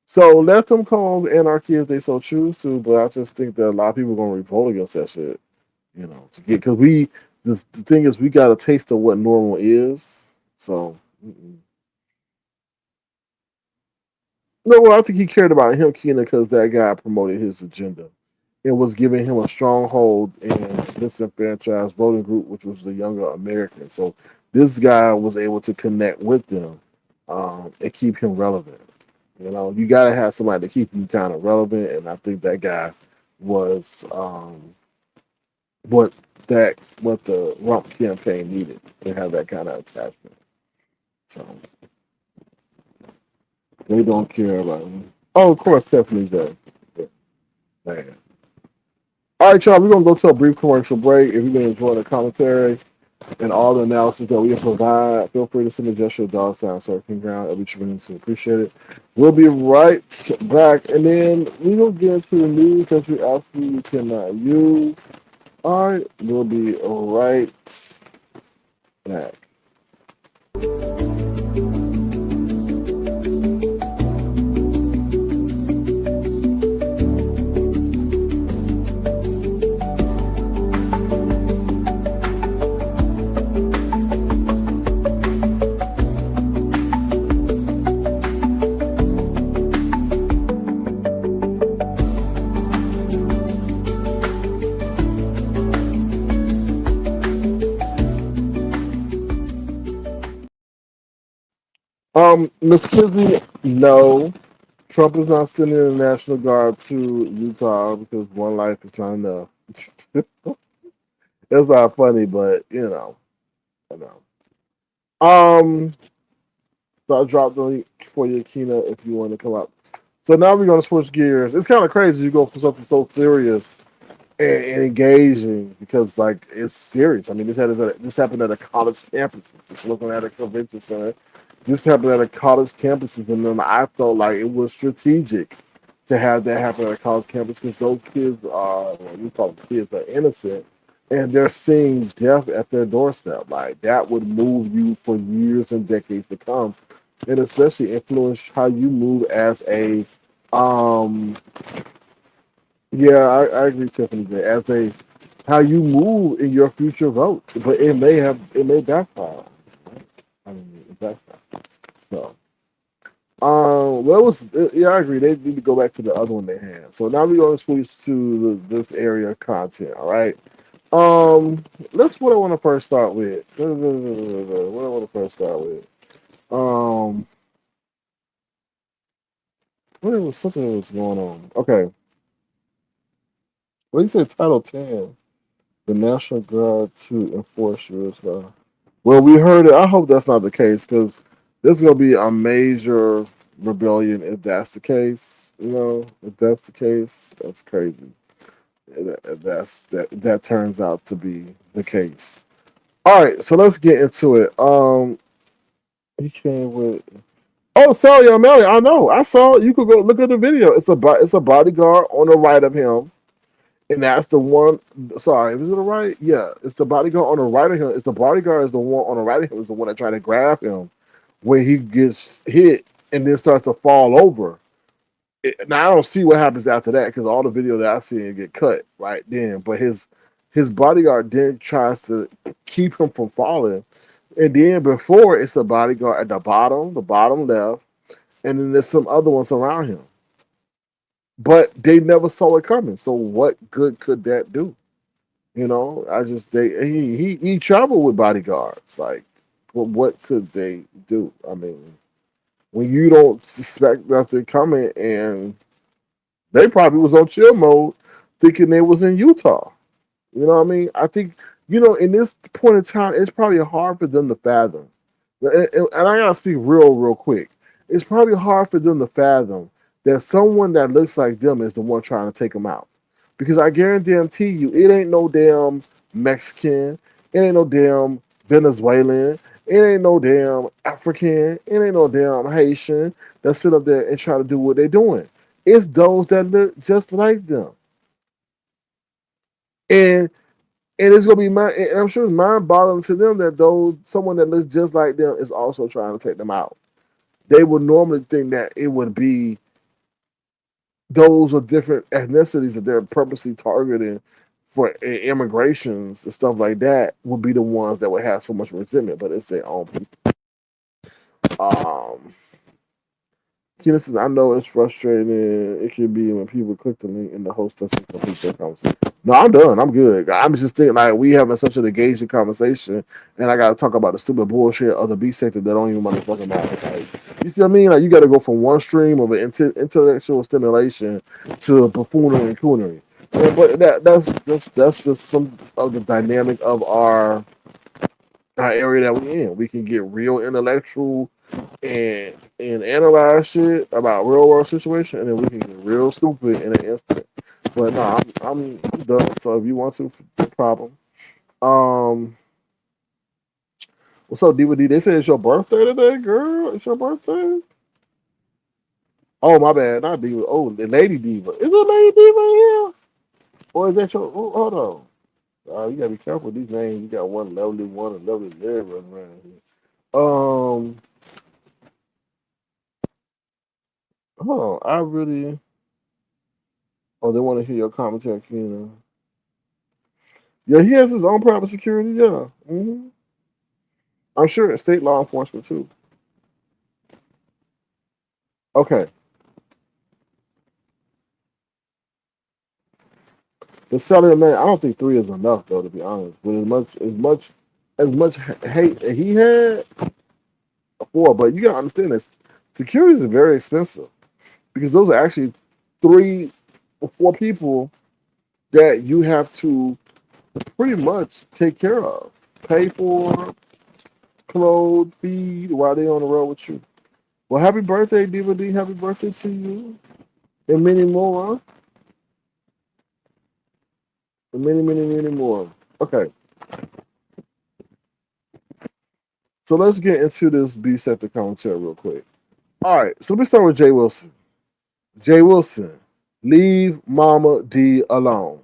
So let them cause anarchy if they so choose to, but I just think that a lot of people are gonna revolt against that shit. To get because the thing is we got a taste of what normal is. So no, well, I think he cared about him, Keenan, because that guy promoted his agenda and was giving him a stronghold in disenfranchised voting group, which was the younger Americans. So this guy was able to connect with them and keep him relevant. You got to have somebody to keep you kind of relevant, and I think that guy was what what the Rump campaign needed to have that kind of attachment. So they don't care about him. Oh, of course, Tiffany does. Yeah, man. All right, y'all, we're going to go to a brief commercial break. If you've been enjoying the commentary and all the analysis that we provide, feel free to send a gesture of dollar sign surfing ground. It'll be tremendously appreciated. We'll be right back, and then we will get into the news that you absolutely cannot use. All right, we'll be right back. Miss Kizzy, no. Trump is not sending the National Guard to Utah because one life is not enough. It's not funny, but I know. So I dropped the link for you, Kina, if you want to come up. So now we're gonna switch gears. It's kind of crazy. You go from something so serious and engaging because like it's serious. I mean, this happened at a college campus. Just looking at a convention center. This happened at a college campus, and then I felt like it was strategic to have that happen at a college campus because those kids are, we call them kids, are innocent, and they're seeing death at their doorstep. Like that would move you for years and decades to come, and especially influence how you move as a yeah, I agree, Tiffany. As a how you move in your future vote, but it may backfire. I mean, it backfire. So, what was? Yeah, I agree. They need to go back to the other one they had. So now we're going to switch to this area of content. All right. That's what I want to first start with. What I want to first start with. What was something that was going on? Okay. What do you say? Title 10. The National Guard to enforce U.S. law. Well, we heard it. I hope that's not the case because there's going to be a major rebellion if that's the case. If that's the case, that's crazy. That turns out to be the case. All right, so let's get into it. He came with. Oh, sorry, Amelia. I know. I saw. You could go look at the video. It's a bodyguard on the right of him. And that's the one. Sorry, was it the right? Yeah, it's the bodyguard on the right of him. It's the bodyguard is the one on the right of him is the one that tried to grab him when he gets hit and then starts to fall over. Now I don't see what happens after that because all the video that I see get cut right then. But his bodyguard then tries to keep him from falling, and then before it's a bodyguard at the bottom left, and then there's some other ones around him. But they never saw it coming. So what good could that do? You know, I just he traveled with bodyguards. Like, what could they do? I mean, when you don't suspect nothing coming, and they probably was on chill mode, thinking they was in Utah. You know what I mean? I think, in this point in time, it's probably hard for them to fathom. And I gotta speak real quick. It's probably hard for them to fathom that someone that looks like them is the one trying to take them out. Because I guarantee you, it ain't no damn Mexican, it ain't no damn Venezuelan, it ain't no damn African, it ain't no damn Haitian that sit up there and try to do what they're doing. It's those that look just like them. And and it's gonna be and I'm sure it's mind boggling to them that someone that looks just like them is also trying to take them out. They would normally think that it would be those of different ethnicities that they're purposely targeting for immigrations and stuff like that would be the ones that would have so much resentment, but it's their own people. Um, Listen, I know it's frustrating. It can be when people click the link and the host doesn't complete their conversation. No, I'm done. I'm good. I'm just thinking like we having such an engaging conversation, and I got to talk about the stupid bullshit of the B sector that don't even motherfucking matter. Like, you see what I mean? Like you got to go from one stream of intellectual stimulation to buffoonery and coonery. But that's just some of the dynamic of our area that we're in. We can get real intellectual and analyze shit about real world situation, and then we can get real stupid in an instant. But no, I'm done. So if you want to, no problem. Um, what's up, DVD? They said it's your birthday today, girl. It's your birthday. Oh my bad, not Diva. Oh, the Lady Diva. Is it Lady Diva in here? Or is that your? Oh, hold on. You gotta be careful with these names. You got one and lovely there running around here. Hold on. I really. Oh, they want to hear your commentary, Kina. Yeah, he has his own private security. Yeah, I'm sure it's state law enforcement too. Okay, the cellular man. I don't think three is enough though, to be honest. But as much hate he had before, but you gotta understand this: security is very expensive because those are actually 3 or 4 people that you have to pretty much take care of, pay for, clothe, feed while they on the road with you. Well, happy birthday, DVD. Happy birthday to you. And many more. And many more. Okay. So let's get into this B sector commentary real quick. All right. So let me start with Jay Wilson. Jay Wilson, leave Mama D alone.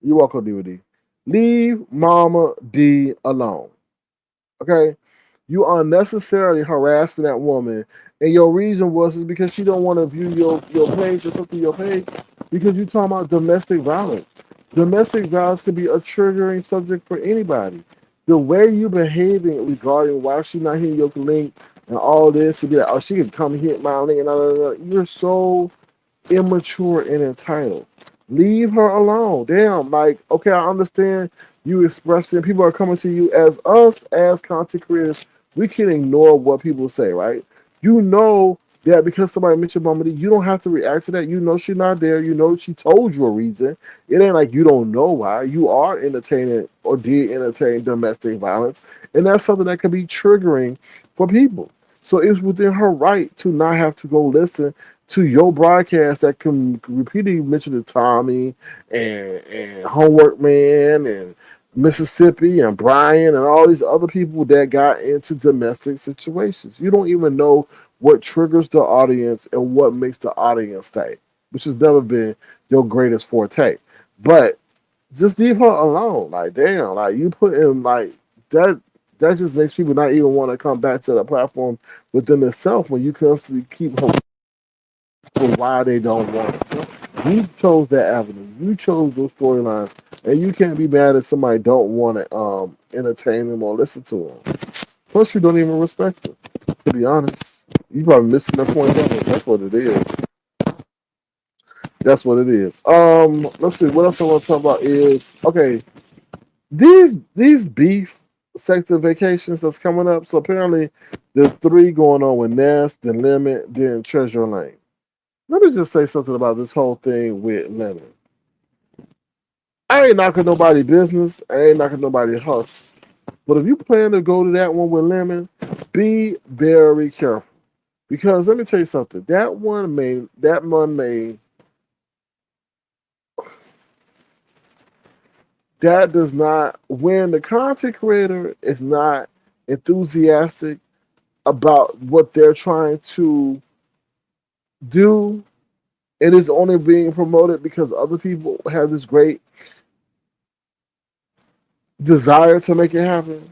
You're welcome, DVD. Leave Mama D alone. Okay? You unnecessarily harassing that woman, and your reason was is because she don't want to view your page or something your page because you talking about domestic violence. Domestic violence can be a triggering subject for anybody. The way you behaving regarding why she not hitting your link and all this to be like, oh, she can come hit my link and all that. You're so immature and entitled. Leave her alone. Damn, like, okay, I understand you expressing, people are coming to you as us, as content creators. We can ignore what people say, right? You know that because somebody mentioned Momma, you don't have to react to that. You know she's not there. You know she told you a reason. It ain't like you don't know why. You are entertaining or did entertain domestic violence. And that's something that can be triggering for people. So it's within her right to not have to go listen to your broadcast that can repeatedly mention the Tommy and Homework Man and Mississippi and Brian and all these other people that got into domestic situations. You don't even know what triggers the audience and what makes the audience stay, which has never been your greatest forte. But just leave her alone. Like, damn, like you put in like that. That just makes people not even want to come back to the platform within itself when you constantly keep her for why they don't want it. You chose that avenue. You chose those storylines, and you can't be mad if somebody don't want to entertain them or listen to them. Plus, you don't even respect them. To be honest, you probably missing the point of it. That's what it is. That's what it is. Let's see. What else I want to talk about is okay. These beef sector vacations that's coming up. So apparently, the three going on with Nest, then Lemon, then Treasure Lane. Let me just say something about this whole thing with Lemon. I ain't knocking nobody business. I ain't knocking nobody hustle. But if you plan to go to that one with Lemon, be very careful. Because let me tell you something. That does not, when the content creator is not enthusiastic about what they're trying to do, it is only being promoted because other people have this great desire to make it happen.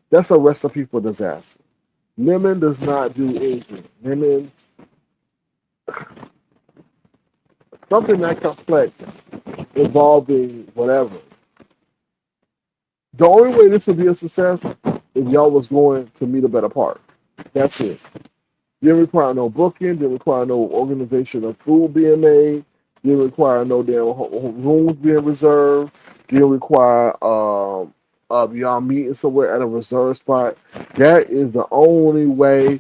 That's a recipe for disaster. Lemon does not do anything. Lemon, something that complex involving whatever. The only way this would be a success if y'all was going to meet a better part. That's it. Didn't require no booking. Didn't require no organization of food being made. Didn't require no damn rooms being reserved. Didn't require y'all meeting somewhere at a reserved spot. That is the only way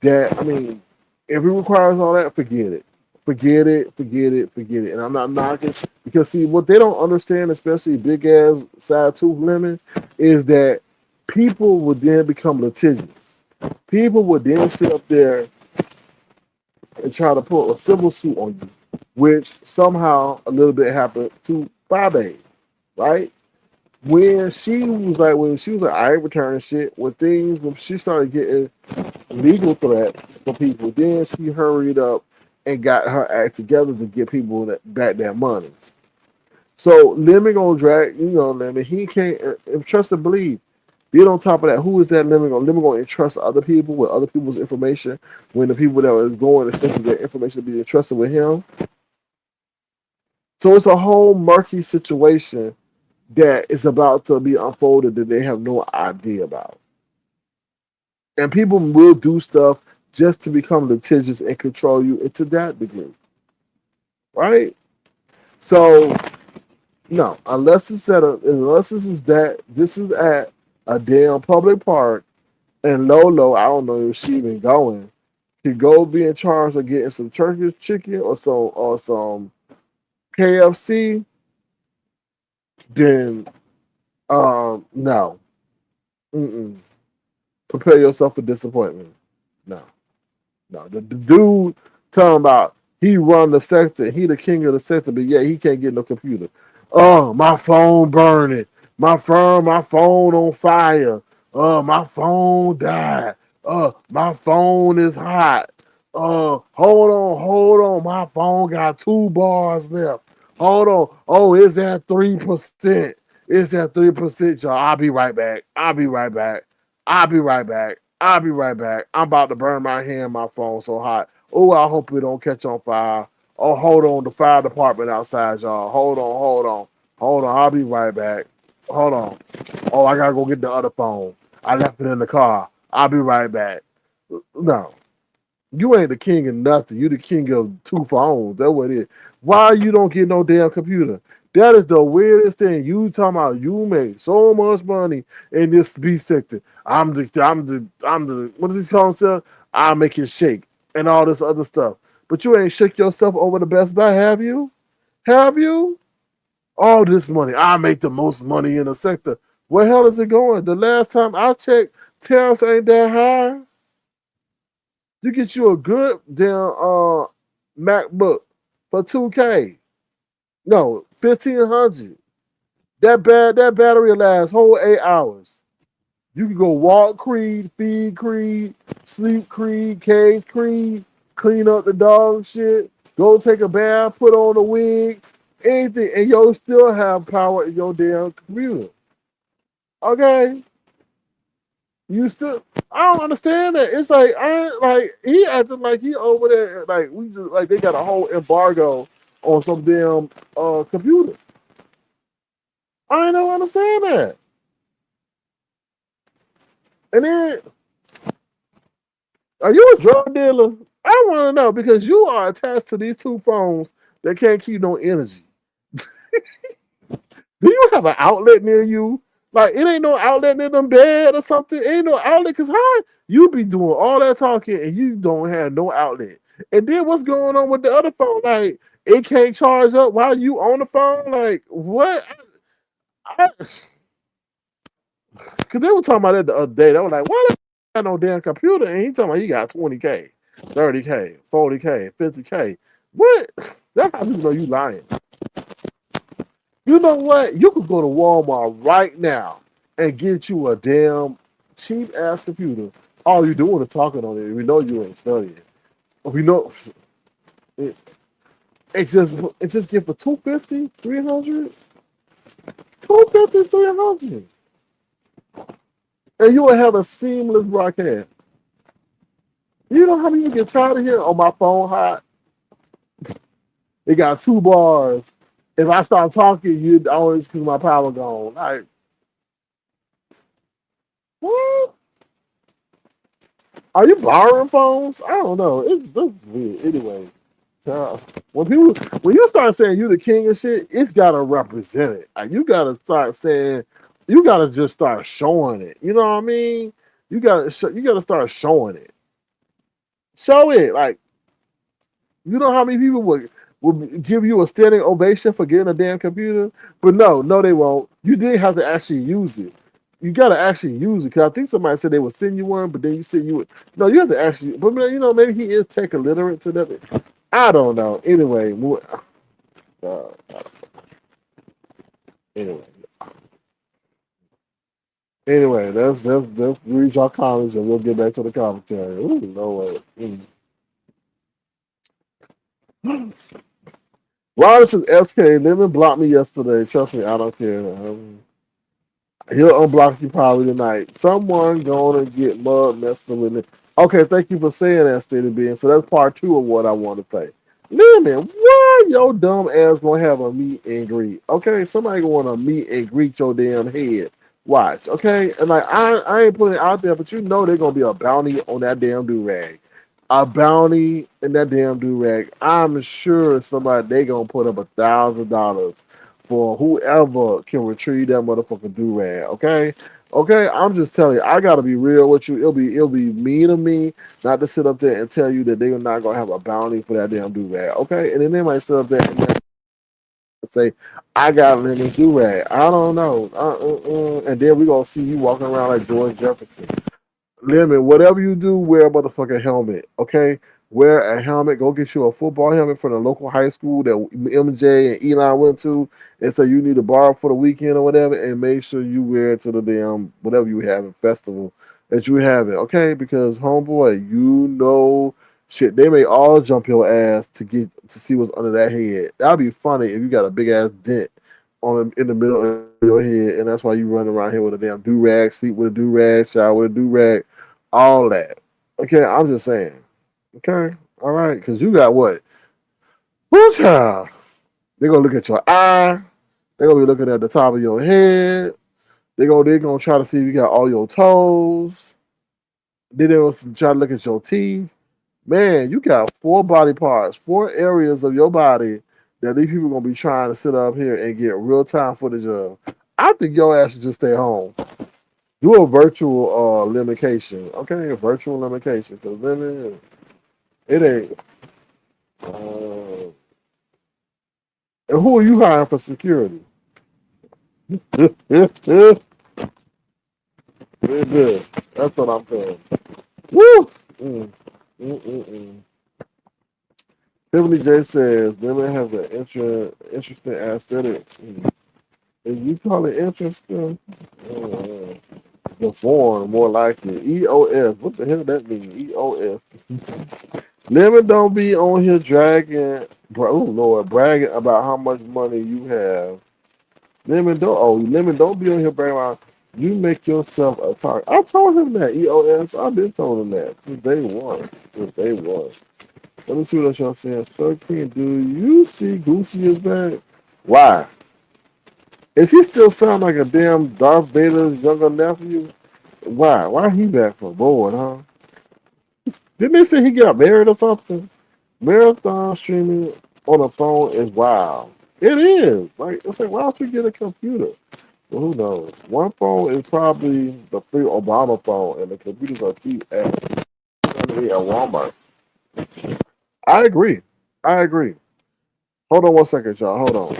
that, I mean, if it requires all that, forget it. Forget it, forget it, forget it. And I'm not knocking because see what they don't understand, especially big ass side tooth lemon, is that people would then become litigious. People would then sit up there and try to put a civil suit on you, which somehow a little bit happened to Fabe, right? When she was like, I ain't returning shit, when she started getting legal threats for people, then she hurried up and got her act together to get people back that money. So Lemon gonna drag, Lemon, he can't trust and believe. Then on top of that, who is that Lemon gonna entrust other people with other people's information when the people that are going expecting their information to be entrusted with him? So it's a whole murky situation that is about to be unfolded that they have no idea about. And people will do stuff just to become litigious and control you into that degree, right? So no, this is at a damn public park, and Lolo, I don't know if she even going, could go be in charge of getting some Turkish chicken or some KFC, then no. Mm-mm. Prepare yourself for disappointment. No. No. The dude talking about he run the sector, he the king of the sector, but yeah, he can't get no computer. Oh, my phone burning. My phone on fire. My phone died. My phone is hot. Hold on. My phone got 2 bars left. Hold on. Oh, is that 3%? Is that 3%, y'all? I'll be right back. I'll be right back. I'll be right back. I'll be right back. I'm about to burn my hand. My phone so hot. Oh, I hope it don't catch on fire. Oh, hold on. The fire department outside, y'all. Hold on. I'll be right back. Hold on. Oh, I gotta go get the other phone. I left it in the car. I'll be right back. No, you ain't the king of nothing. You the king of 2 phones. That's what it is. Why you don't get no damn computer? That is the weirdest thing. You talking about you make so much money in this B sector. I'm the what does he call himself? I make it shake and all this other stuff. But you ain't shake yourself over the Best Buy, have you? Have you? All this money. I make the most money in the sector. Where the hell is it going? The last time I checked, tariffs ain't that high. You get you a good damn MacBook for 2K. No, 1,500. That battery lasts whole 8 hours. You can go walk Creed, feed Creed, sleep Creed, cage Creed, clean up the dog shit, go take a bath, put on a wig, anything, and you'll still have power in your damn computer. Okay? You still, I don't understand that. It's like I like he acting like he over there like we just like they got a whole embargo on some damn computer. I don't understand that. And then, are you a drug dealer? I want to know because you are attached to these 2 phones that can't keep no energy. Do you have an outlet near you Like it ain't no outlet in them bed or something. Ain't no outlet because how you be doing all that talking and you don't have no outlet. And then what's going on with the other phone? Like it can't charge up while you on the phone. Like what? Because they were talking about that the other day. They were like, why the got no damn computer? And he talking about he got 20K, 30K, 40K, 50K. What? That's how people know you lying. You know what? You could go to Walmart right now and get you a damn cheap ass computer. All you doing is talking on it. We know you ain't studying. We know it, it just get for 250, 300, 250, 300. And you will have a seamless broadcast. You know how many you get tired of here on my phone hot? It got 2 bars. If I start talking, you'd always keep my power gone. Like, what? Are you borrowing phones? I don't know. It's weird. Anyway, so when you start saying you the king of shit, it's gotta represent it. Like, you gotta start saying, you gotta just start showing it. You know what I mean? You gotta start showing it. Show it. Like, you know how many people would give you a standing ovation for getting a damn computer? But no, they won't. You did have to actually use it. You gotta actually use it because I think somebody said they would send you one, but then you said you would. No, you have to actually. But you know, maybe he is tech illiterate to that. I don't know. Anyway, uh, anyway, anyway, let's read our comments and we'll get back to the commentary. Ooh, no way. Robinson SK, Lemon blocked me yesterday. Trust me, I don't care. He'll unblock you probably tonight. Someone gonna get mud messing with it. Okay, thank you for saying that, Steady Bean. So that's part 2 of what I want to say. Lemon, why your dumb ass gonna have a meet and greet? Okay, somebody gonna want to meet and greet your damn head. Watch, okay? And like I ain't putting it out there, but you know there's gonna be a bounty on that damn do rag. A bounty in that damn do rag. I'm sure somebody they gonna put up $1,000 for whoever can retrieve that motherfucking do rag. Okay, okay. I'm just telling you, I gotta be real with you. It'll be mean of me not to sit up there and tell you that they're not gonna have a bounty for that damn do rag. Okay, and then they might sit up there and say, "I got lemon do rag." I don't know, and then we gonna see you walking around like George Jefferson. Lemon, whatever you do, wear a motherfucking helmet, okay? Wear a helmet. Go get you a football helmet from the local high school that MJ and Elon went to, and say you need to borrow for the weekend or whatever, and make sure you wear it to the damn whatever you have in festival that you have it, okay? Because homeboy, you know shit, they may all jump your ass to get to see what's under that head. That'd be funny if you got a big ass dent on in the middle of your head, and that's why you run around here with a damn do rag, sleep with a do rag, shower with a do rag, all that. Okay, I'm just saying. Okay, all right, because you got what? Who's child? They're gonna look at your eye. They're gonna be looking at the top of your head. They're gonna try to see if you got all your toes. Then they're gonna try to look at your teeth. Man, you got 4 body parts, 4 areas of your body that these people gonna be trying to sit up here and get real time footage of. I think your ass should just stay home. Do a virtual limitation, okay? A virtual limitation, because then it ain't. And who are you hiring for security? Very good. That's what I'm saying. Woo! Mm. Tiffany J says women have an interesting aesthetic. And you call it interesting? Uh, the form, more likely. EOS. What the hell does that mean? EOS. Lemon don't be on here dragging, oh Lord, bragging about how much money you have. Lemon don't be on here bragging about you make yourself a target. I told him that, EOS. I've been told him that since day one. Since day one. Let me see what y'all saying. 13, do you see Goosey is back? Why? Is he still sound like a damn Darth Vader's younger nephew? Why? Why he back for board, huh? Didn't they say he got married or something? Marathon streaming on a phone is wild. It is. Like, it's like, why don't you get a computer? Well, who knows? One phone is probably the free Obama phone, and the computers are cheap at Walmart. I agree. I agree. Hold on one second, y'all. Hold on.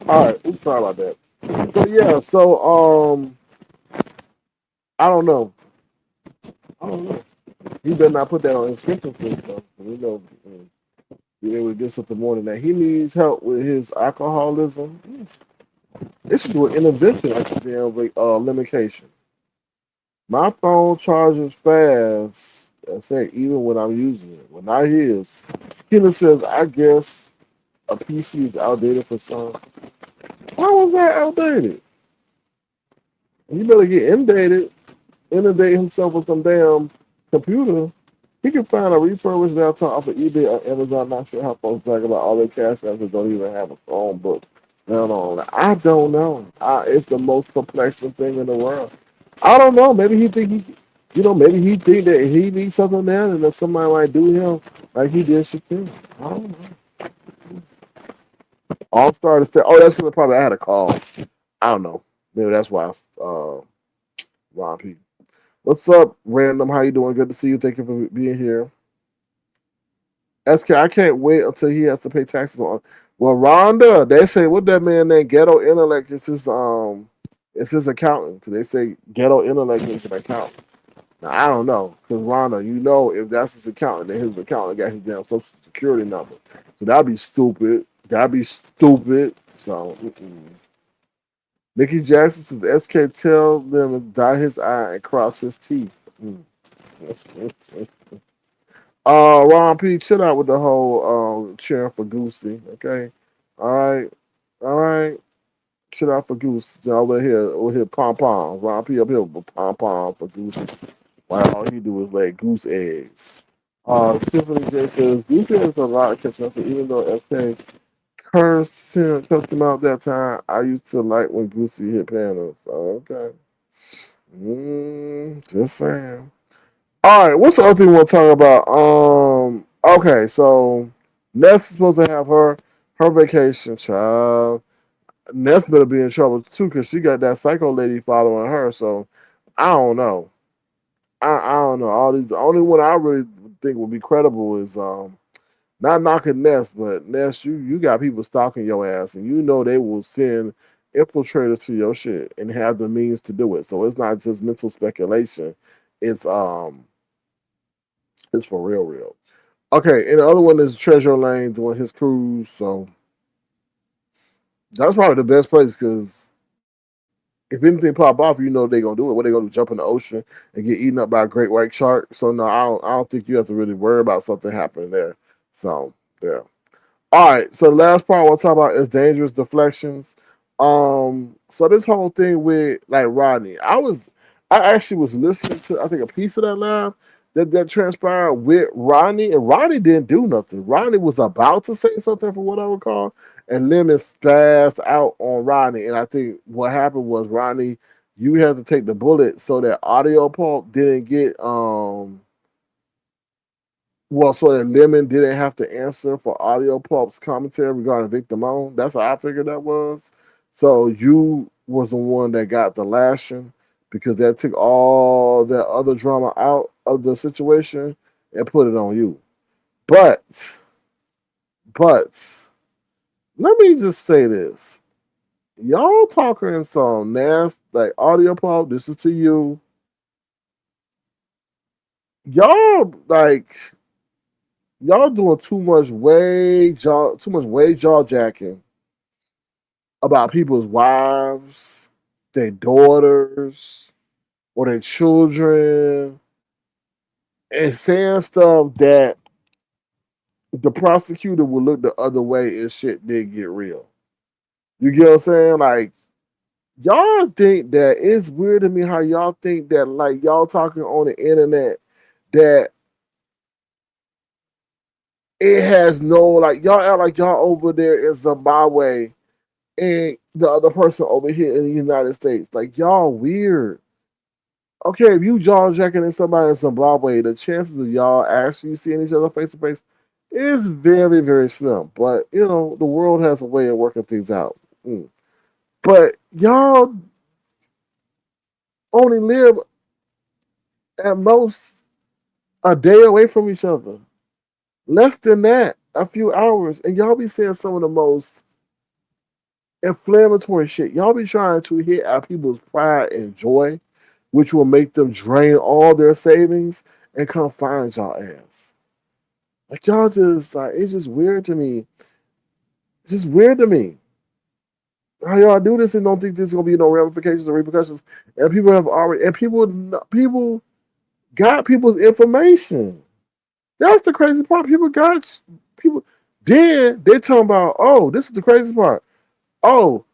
All right, oops, sorry about that. So yeah, I don't know. I don't know. He better not put that on his Christmas list though. We know be able to get something more than that. He needs help with his alcoholism. They should do an intervention at the damn limitation. My phone charges fast. I say even when I'm using it. When not his. Killer says, I guess a PC is outdated for some. Why was that outdated? He better get inundate himself with some damn computer. He can find a refurbished laptop off of eBay or Amazon. Not sure how folks brag about all their cash apps don't even have a phone book. No. I don't know. It's the most perplexing thing in the world. I don't know. Maybe he think maybe he think that he needs something now, and that somebody might do him like he did Shaquille. I don't know. All Star to stay. Oh, that's because probably I had a call. I don't know. Maybe that's why. Ron P. What's up, random? How you doing? Good to see you. Thank you for being here. SK, I can't wait until he has to pay taxes on. Well, Rhonda, they say what that man named Ghetto Intellect is his accountant because they say Ghetto Intellect is an accountant. Now I don't know because Rhonda, if that's his accountant, then his accountant got his damn social security number. So that'd be stupid. That'd be stupid. So. Mickey Jackson says SK tell them to dye his eye and cross his teeth. Mm. Ron P, chill out with the whole cheering for Goosey, okay? All right, all right, chill out for Goose. Y'all over here pom pom. Ron P up here with pom pom for Goosey. While all he do is lay goose eggs. Tiffany J says Goose eggs are a lot of catching up, even though SK cursed him out that time. I used to like when Goosey hit panels. Okay, just saying. All right, what's the other thing we want to talk about? Okay, so Ness is supposed to have her vacation, child. Ness better be in trouble too, cause she got that psycho lady following her. So I don't know. I don't know. All these, the only one I really think would be credible is not knocking Ness, but Ness, you got people stalking your ass, and you know they will send infiltrators to your shit and have the means to do it. So it's not just mental speculation. It's um it's for real, real. Okay, and the other one is Treasure Lane doing his cruise. So that's probably the best place because if anything pop off, you know they're gonna do it. What they gonna do? Jump in the ocean and get eaten up by a great white shark? So no, I don't think you have to really worry about something happening there. So yeah. All right, so the last part I want to talk about is dangerous deflections. So this whole thing with like Rodney, I actually was listening to I think a piece of that live that transpired with Rodney, and Rodney didn't do nothing. Rodney was about to say something from what I recall, and Lemon spazzed out on Rodney, and I think what happened was Rodney, you had to take the bullet so that Audio Pulp didn't get so that Lemon didn't have to answer for Audio Pulp's commentary regarding Victim On. That's how I figured that was. So you was the one that got the lashing because that took all that other drama out of the situation and put it on you. But, but, let me just say this. Y'all talking some nasty, like Audio Pulp, this is to you. Y'all, like, y'all doing too much way jaw jacking about people's wives, their daughters, or their children, and saying stuff that the prosecutor would look the other way if shit did get real. You get what I'm saying? Like, y'all think that it's weird to me how y'all think that, like, y'all talking on the internet that it has no, like, y'all act like y'all over there in Zimbabwe and the other person over here in the United States. Like, y'all weird. Okay, if you jaw jacking in somebody in Zimbabwe, the chances of y'all actually seeing each other face to face is very, very slim. But you know, the world has a way of working things out. Mm. But y'all only live at most a day away from each other. Less than that, a few hours, and y'all be saying some of the most inflammatory shit. Y'all be trying to hit at people's pride and joy, which will make them drain all their savings and come find y'all ass. Like y'all just like it's just weird to me. It's just weird to me. How y'all do this and don't think there's gonna be no ramifications or repercussions. And people have already and people got people's information. That's the crazy part. People got people. Then they talking about, oh, this is the crazy part. Oh,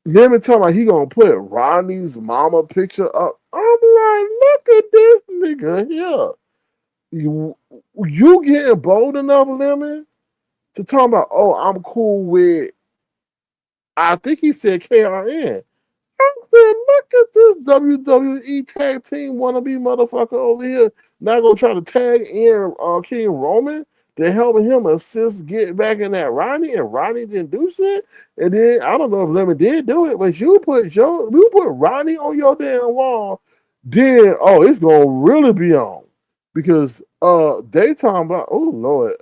let me tell you, he gonna put Ronnie's mama picture up. I'm like, look at this nigga here. You you getting bold enough, Lemon, to talk about, oh, I'm cool with, I think he said KRN. I said, look at this WWE tag team wannabe motherfucker over here. Not gonna try to tag in King Roman to help him assist get back in that Ronnie, and Ronnie didn't do shit. And then I don't know if Lemon did do it, but you put Ronnie on your damn wall, then oh, it's gonna really be on. Because they talking about, oh Lord,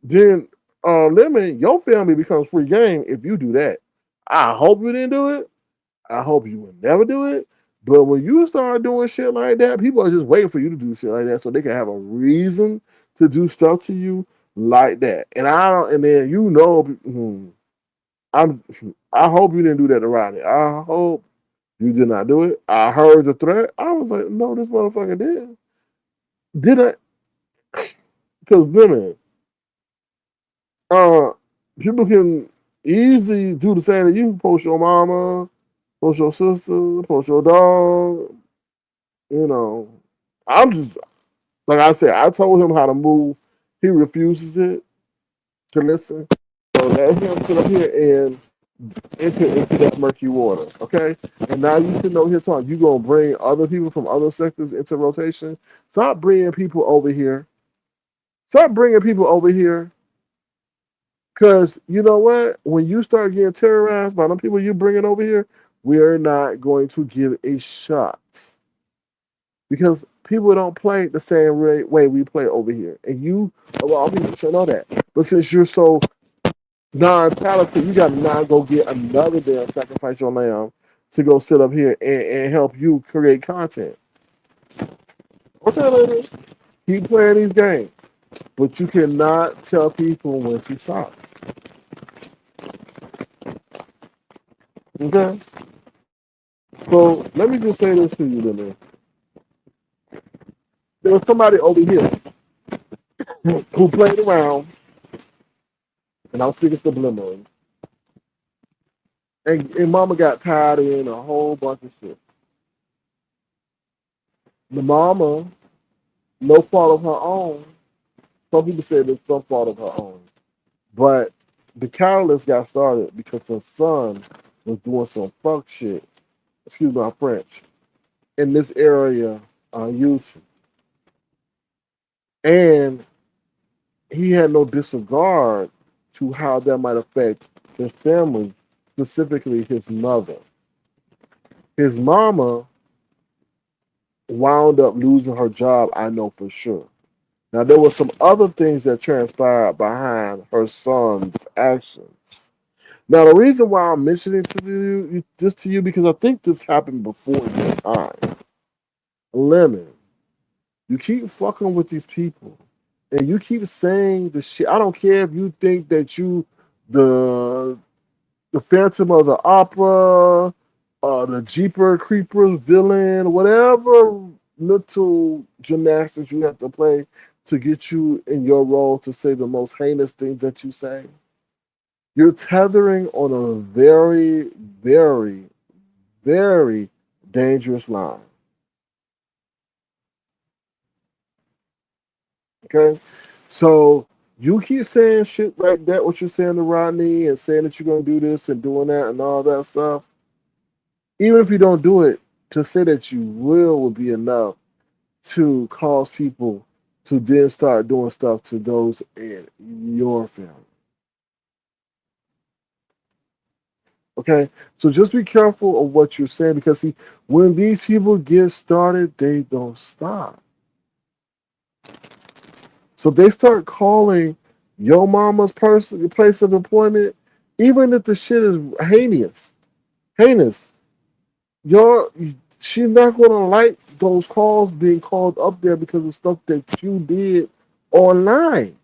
then Lemon, your family becomes free game if you do that. I hope you didn't do it. I hope you would never do it. But when you start doing shit like that, people are just waiting for you to do shit like that so they can have a reason to do stuff to you like that. And I don't. And then you know, I'm. I hope you didn't do that to Rodney. I hope you did not do it. I heard the threat. I was like, no, this motherfucker did. Did I? Because women, uh, people can easily do the same. You post your mama, post your sister, post your dog, you know, I'm just like I said. I told him how to move. He refuses it to listen. So let him sit up here and enter into that murky water. Okay. And now you should know his time. You gonna bring other people from other sectors into rotation. Stop bringing people over here. Stop bringing people over here. Cause you know what? When you start getting terrorized by the people you bringing over here, we are not going to give a shot. Because people don't play the same way we play over here. And you, well, people should know that. But since you're so non-talented, you got to now go get another damn sacrifice your lamb to go sit up here and help you create content. Okay, ladies, keep playing these games. But you cannot tell people when to stop. Okay? So let me just say this to you, Lily. There was somebody over here who played around, and I'm speaking subliminally. And Mama got tied in a whole bunch of shit. The Mama, no fault of her own. Some people said it's some fault of her own. But the catalyst got started because her son was doing some fuck shit, excuse my French, in this area on YouTube. And he had no disregard to how that might affect his family, specifically his mother. His mama wound up losing her job, I know for sure. Now, there were some other things that transpired behind her son's actions. Now, the reason why I'm mentioning this to you because I think this happened before your time. Lemon, you keep fucking with these people, and you keep saying the shit. I don't care if you think that you the the Phantom of the Opera, the Jeeper Creepers villain, whatever little gymnastics you have to play to get you in your role to say the most heinous things that you say. You're tethering on a very, very, very dangerous line. Okay? So You keep saying shit like that, what you're saying to Rodney, and saying that you're gonna do this and doing that and all that stuff. Even if you don't do it, to say that you will be enough to cause people to then start doing stuff to those in your family. Okay, so just be careful of what you're saying because see, when these people get started, they don't stop. So they start calling your mama's person place of employment, even if the shit is heinous. Your she's not gonna like those calls being called up there because of stuff that you did online.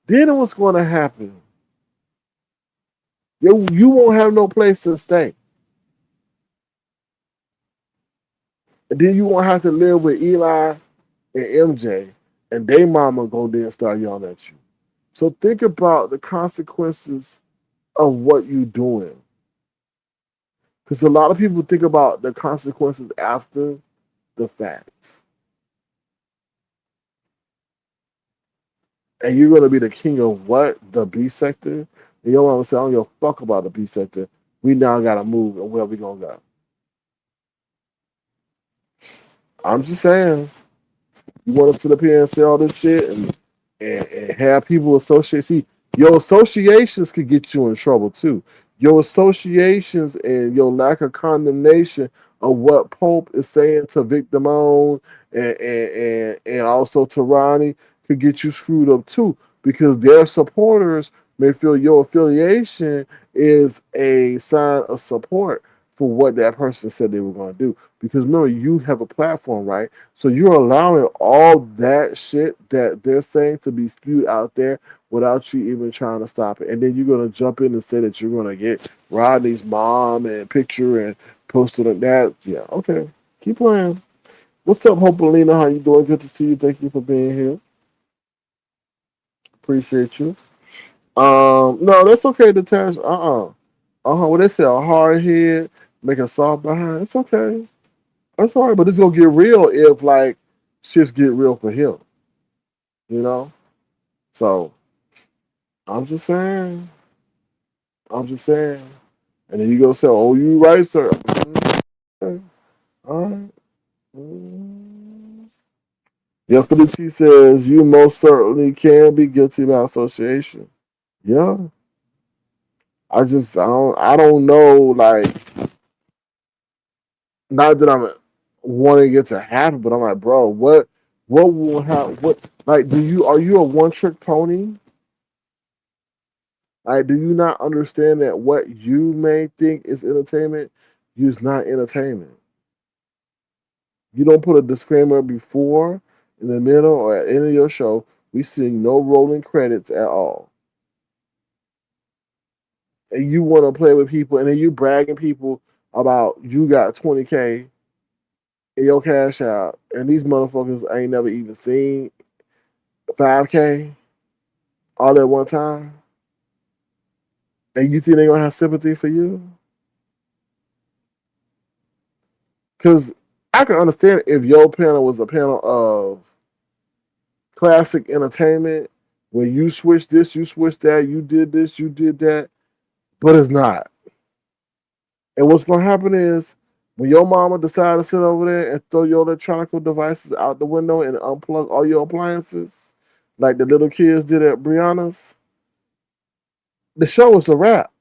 Then what's gonna happen? You won't have no place to stay. And then you won't have to live with Eli and MJ, and they mama go there and start yelling at you. So think about the consequences of what you're doing. Because a lot of people think about the consequences after the fact. And you're going to be the king of what? The B sector? And your mama say, I don't give a fuck about the B sector. We now got to move, and where we going to go? I'm just saying. You want to sit up here and say all this shit and have people associate. See, your associations could get you in trouble too. Your associations and your lack of condemnation of what Pope is saying to Victim On and also to Ronnie could get you screwed up too because their supporters may feel your affiliation is a sign of support for what that person said they were going to do. Because remember, you have a platform, right? So you're allowing all that shit that they're saying to be spewed out there without you even trying to stop it. And then you're gonna jump in and say that you're gonna get Rodney's mom and picture and post it like that. Yeah, okay. Keep playing. What's up, Hope Alina? How you doing? Good to see you. Thank you for being here. Appreciate you. No, that's okay, Detach. What they say, a hard head, make a soft behind. It's okay. That's all right, but it's gonna get real if like shit's get real for him, you know? So I'm just saying. I'm just saying. And then you go say, "Oh, you right, sir." Okay. All right. Yeah, Felicia says you most certainly can be guilty by association. Yeah. I don't know, like, not that I'm wanting it to happen, but I'm like, bro, what will happen? What, like, are you a one trick pony? Like, do you not understand that what you may think is entertainment is not entertainment? You don't put a disclaimer before, in the middle, or at the end of your show. We see no rolling credits at all. And you want to play with people, and then you bragging people about you got 20K in your cash out, and these motherfuckers ain't never even seen 5K all at one time. And you think they gonna have sympathy for you? Because I can understand if your panel was a panel of classic entertainment where you switch this, you switch that, you did this, you did that, but it's not. And what's gonna happen is when your mama decide to sit over there and throw your electronic devices out the window and unplug all your appliances, like the little kids did at Brianna's, the show is a wrap.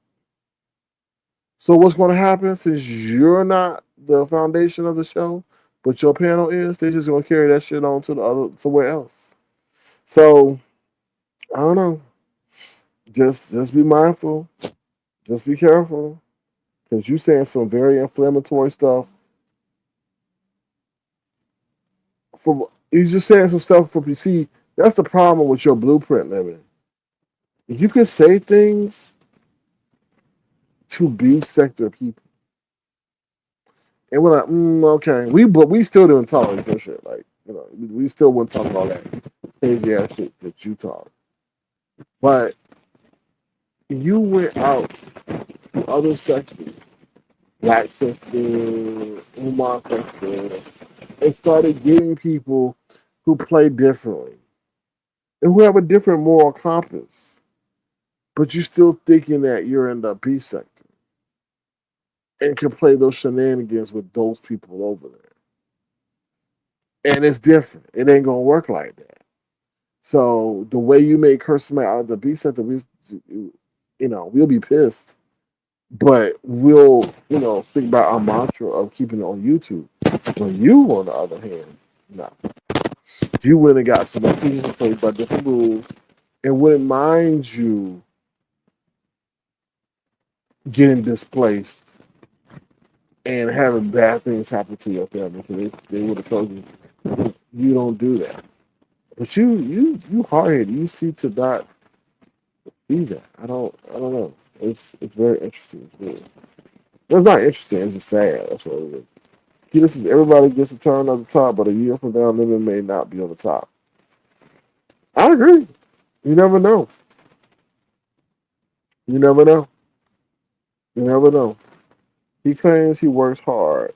So what's gonna happen since you're not the foundation of the show, but your panel is, they just gonna carry that shit on to the other somewhere else. So I don't know. Just be mindful. Just be careful. Because you saying some very inflammatory stuff. From you just saying some stuff from you see, that's the problem with your blueprint limit. You can say things to beef sector people. And we're like, okay. But we still didn't tolerate that shit. Like, we still wouldn't talk all that crazy ass shit that you talk. But you went out to other sectors, black sector, Umar sector, and started getting people who play differently. and who have a different moral compass, but you're still thinking that you're in the B sector and can play those shenanigans with those people over there. And it's different. It ain't gonna work like that. So the way you make her smile out of the B sector, we'll be pissed, but we'll, think about our mantra of keeping it on YouTube. When you, on the other hand, no, you went and got some opinions played by different rules, and wouldn't mind you getting displaced and having bad things happen to your family because they would have told you don't do that. But you hard headed. You see to not see that. I don't know. It's very interesting. It's not interesting. It's just sad. That's what it is. You listen. Everybody gets a turn on the top, but a year from now, Lemon may not be on the top. I agree. You never know. You never know. You never know. He claims he works hard.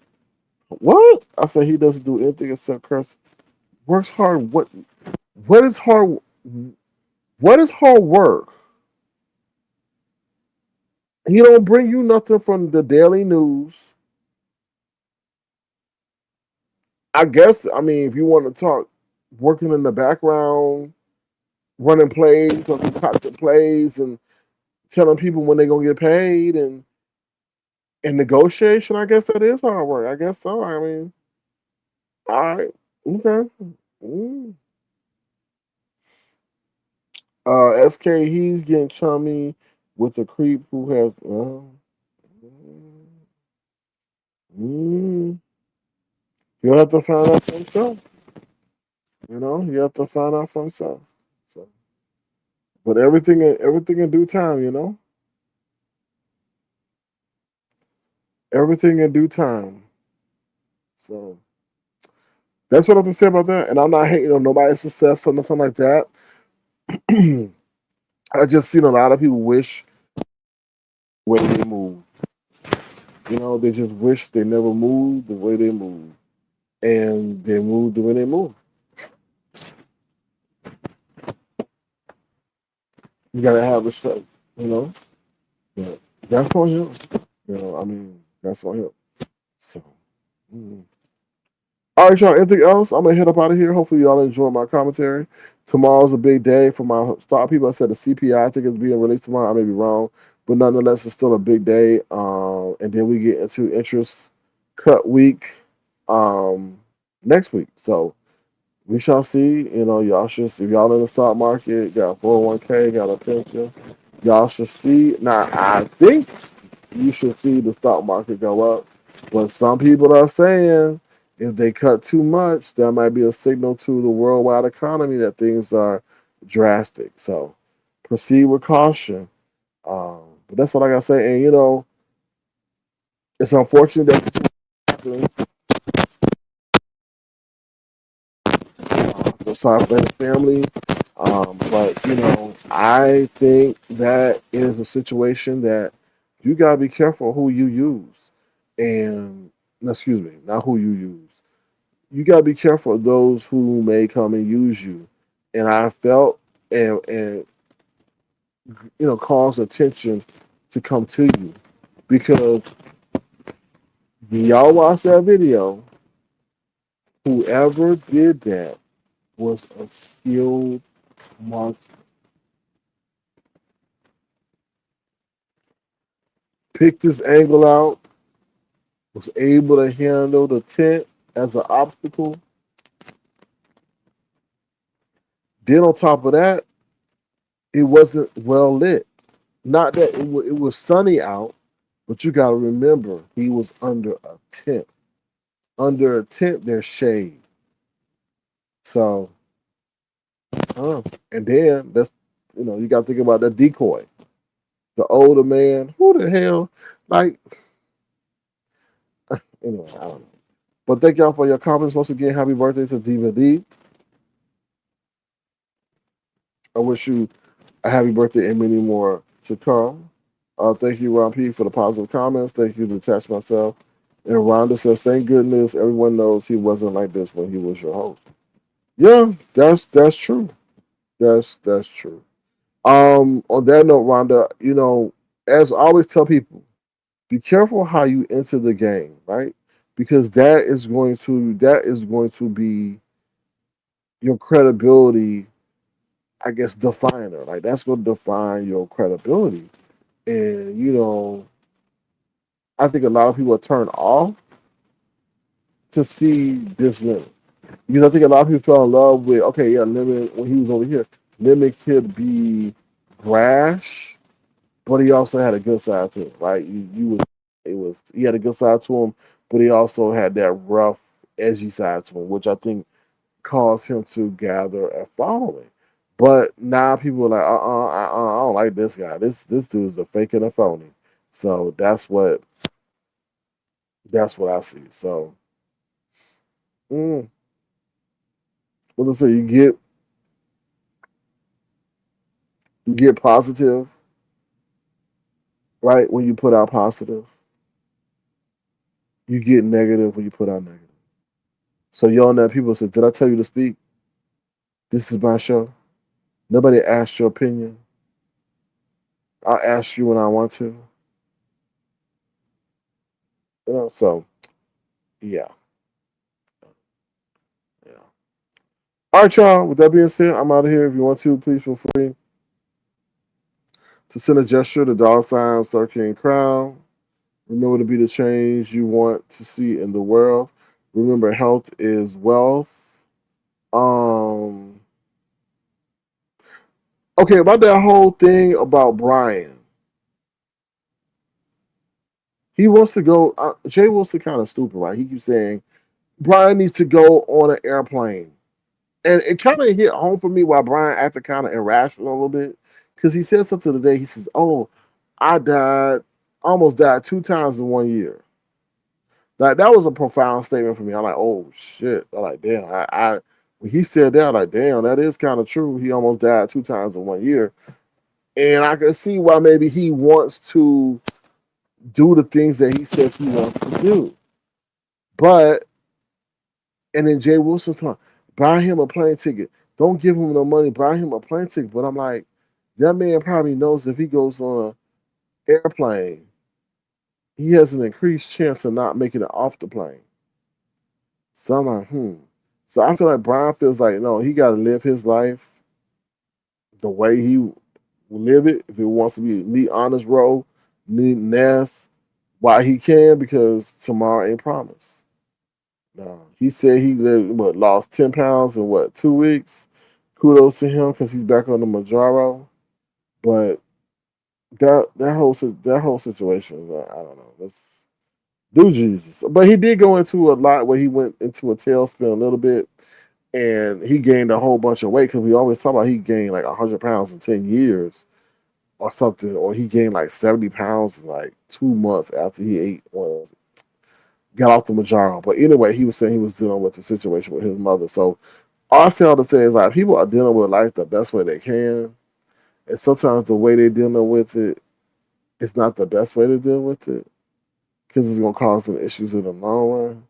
What? I said he doesn't do anything except curse. Works hard. What? What is hard? What is hard work? He don't bring you nothing from the daily news. I guess. I mean, if you want to talk, working in the background, running plays, or concocting plays, and telling people when they're gonna get paid, and negotiation. I guess that is hard work. I guess so. I mean, all right, okay. Mm. SK, he's getting chummy with a creep who has. Mm, you'll have to find out for himself. You have to find out for himself. So, but everything in due time. Everything in due time. So that's what I have to say about that. And I'm not hating on nobody's success or nothing like that. I just seen a lot of people wish where they move. They just wish they never moved the way they move, and they moved the way they move. You gotta have respect. Yeah, that's on him. I mean, that's on him. So, mm. All right, y'all. Anything else? I'm gonna head up out of here. Hopefully, y'all enjoy my commentary. Tomorrow's a big day for my stock people. I said the CPI, I think it's being released tomorrow. I may be wrong, but nonetheless, it's still a big day. And then we get into interest cut week next week. So we shall see. Y'all should, if y'all in the stock market, got 401k, got a pension, y'all should see. Now, I think you should see the stock market go up. But some people are saying if they cut too much, that might be a signal to the worldwide economy that things are drastic. So proceed with caution. But that's what I gotta say. And it's unfortunate that sorry for the family. But I think that is a situation that you gotta be careful who you use, and excuse me, not who you use. You gotta be careful of those who may come and use you. And I felt and cause attention to come to you because when y'all watch that video, whoever did that was a skilled marksman. Picked this angle out, was able to handle the tent as an obstacle. Then on top of that, it wasn't well lit. Not that it was sunny out, but you got to remember he was under a tent. Under a tent, there's shade. So, and then that's you got to think about that decoy. The older man, who the hell, like, anyway, I don't know. But thank y'all for your comments once again. Happy birthday to DVD. I wish you a happy birthday and many more to come. Thank you, Ron P, for the positive comments. Thank you to Attach Myself. And Rhonda says, thank goodness everyone knows he wasn't like this when he was your host. Yeah, that's true. That's true. On that note, Rhonda, as I always tell people, be careful how you enter the game, right? Because that is going to be your credibility, I guess, definer. Like that's going to define your credibility. And I think a lot of people are turned off to see this limit. Because I think a lot of people fell in love with, okay, yeah, Lemon when he was over here. Lemon could be brash, but he also had a good side to him, right? He had a good side to him, but he also had that rough, edgy side to him, which I think caused him to gather a following. But now people are like, I don't like this guy. This dude's a fake and a phony. So that's what I see. So, mm, what I say, you get positive, right? When you put out positive, you get negative when you put out negative. So you on that people say, did I tell you to speak? This is my show. Nobody asked your opinion. I'll ask you when I want to. So yeah, yeah. All right, y'all. With that being said, I'm out of here. If you want to, please feel free to send a gesture to $ Sir King Crown. Remember to be the change you want to see in the world. Remember, health is wealth. Um. Okay, about that whole thing about Brian. He wants to go. Jay Wilson kind of stupid, right? He keeps saying Brian needs to go on an airplane. And it kind of hit home for me why Brian acted kind of irrational a little bit. Because he said something today. He says, oh, I almost died 2 times in 1 year. Like, that was a profound statement for me. I'm like, oh, shit. I'm like, damn. When he said that, I'm like, damn, that is kind of true. He almost died 2 times in 1 year. And I can see why maybe he wants to do the things that he says he wants to do. But And then Jay Wilson's talking, buy him a plane ticket. Don't give him no money, buy him a plane ticket. But I'm like, that man probably knows if he goes on an airplane, he has an increased chance of not making it off the plane. So I'm like. So I feel like Brian feels like, no, he got to live his life the way he will live it. If it wants to be me honest road, me Ness, why he can, because tomorrow ain't promised. No, he said he lost 10 pounds in 2 weeks. Kudos to him because he's back on the Majaro. But that whole situation, I don't know. Let's do Jesus. But he did go into a lot where he went into a tailspin a little bit, and he gained a whole bunch of weight because we always talk about he gained like 100 pounds in 10 years or something, or he gained like 70 pounds in like 2 months after he got off the Majaro. But anyway, he was saying he was dealing with the situation with his mother. So all I say all to say is like people are dealing with life the best way they can, and sometimes the way they're dealing with it is not the best way to deal with it because it's gonna cause them issues in the long run.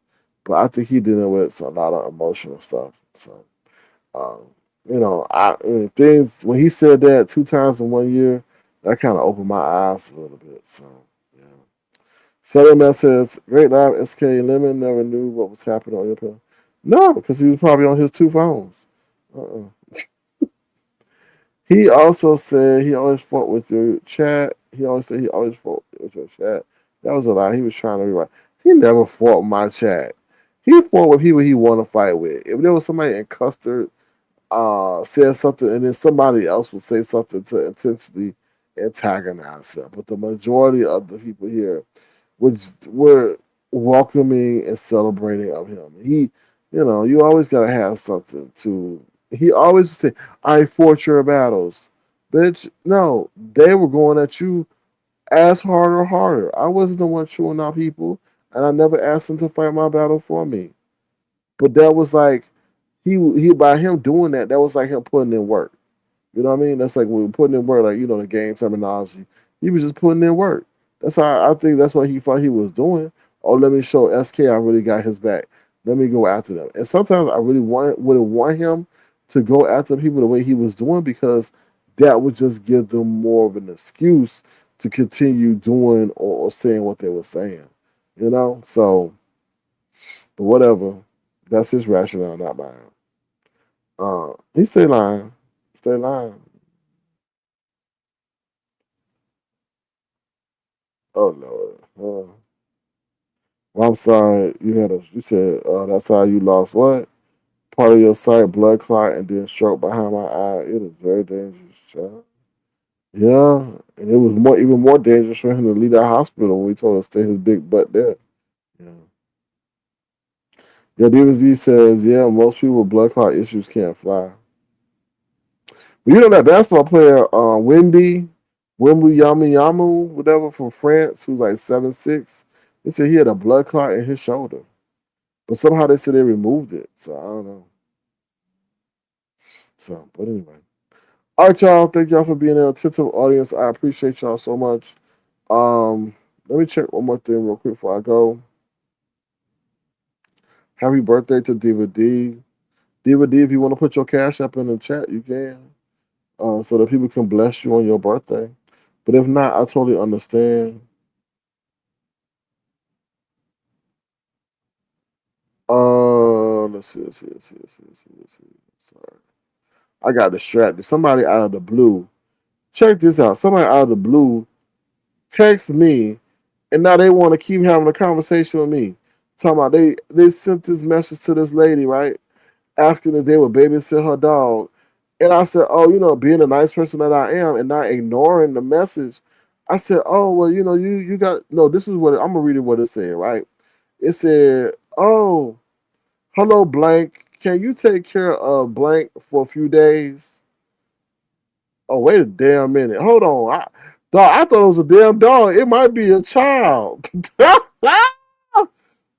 But I think he dealing with a lot of emotional stuff. So um, things when he said that 2 times in 1 year, that kind of opened my eyes a little bit. So yeah. Southern Man says, "Great live, SK Lemon never knew what was happening on your phone." No, because he was probably on his two phones. Uh-uh. He also said he always fought with your chat. He always said he always fought with your chat. That was a lie. He was trying to rewrite. He never fought my chat. He fought with people he want to fight with. If there was somebody in custard said something and then somebody else would say something to intentionally antagonize him. But the majority of the people here were welcoming and celebrating of him. You always gotta have something to. He always say, "I fought your battles, bitch." No, they were going at you as harder or harder. I wasn't the one chewing out people, and I never asked them to fight my battle for me. But that was like he by him doing that, that was like him putting in work. You know what I mean? That's like when putting in work, like the game terminology. He was just putting in work. That's how I think that's what he thought he was doing. Oh, let me show SK I really got his back. Let me go after them. And sometimes I really would want him to go after people the way he was doing, because that would just give them more of an excuse to continue doing or saying what they were saying. You know? So, but whatever. That's his rationale, not mine. He stay lying. Stay lying. Oh Lord. Well, I'm sorry. You said that's how you lost what? Part of your sight, blood clot, and then stroke behind my eye. It is very dangerous, child. Yeah, and it was even more dangerous for him to leave that hospital when we told him to stay his big butt there. Yeah. Yeah, DVZ says, yeah, most people with blood clot issues can't fly. But you know that basketball player, Wimby Yamu, whatever, from France, who's like 7'6", they said he had a blood clot in his shoulder. But somehow they said they removed it. So I don't know. So, but anyway. All right, y'all. Thank y'all for being an attentive audience. I appreciate y'all so much. Let me check one more thing real quick before I go. Happy birthday to Diva D. Diva D, if you want to put your cash up in the chat, you can. So that people can bless you on your birthday. But if not, I totally understand. Let's see. Sorry. I got distracted. Somebody out of the blue. Check this out. Somebody out of the blue text me, and now they want to keep having a conversation with me. Talking about they sent this message to this lady, right? Asking if they would babysit her dog. And I said, oh, being the nice person that I am and not ignoring the message, I said, oh, well, you got, no, this is what, I'm going to read it what it said, right? It said, oh, hello, blank. Can you take care of blank for a few days? Oh, wait a damn minute. Hold on. I thought it was a damn dog. It might be a child.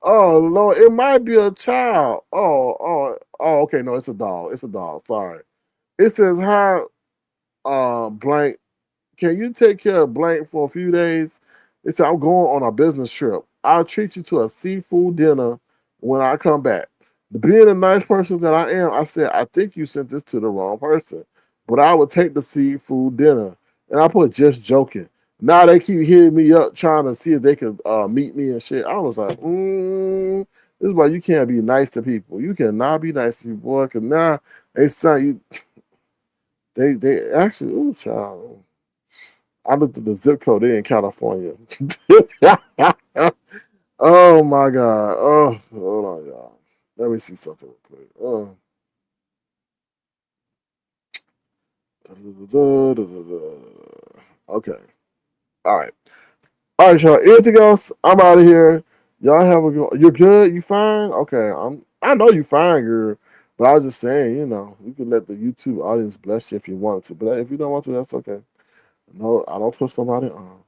Oh, Lord, it might be a child. Oh, okay. No, it's a dog. It's a dog. Sorry. It says, hi, blank. Can you take care of blank for a few days? It said, I'm going on a business trip. I'll treat you to a seafood dinner when I come back. Being a nice person that I am, I said, I think you sent this to the wrong person. But I would take the seafood dinner. And I put just joking. Now they keep hitting me up trying to see if they can meet me and shit. I was like, this is why you can't be nice to people. You cannot be nice to people, boy, because now they say you. They actually, ooh, child. I looked at the zip code. They in California. Oh my God. Oh, hold on, y'all. Let me see something real quick. Okay. All right. All right, y'all. Anything else? I'm out of here. Y'all have a good. You're good. You fine? Okay. I know you fine, girl. But I was just saying, you could let the YouTube audience bless you if you want to. But if you don't want to, that's okay. No, I don't twist somebody on.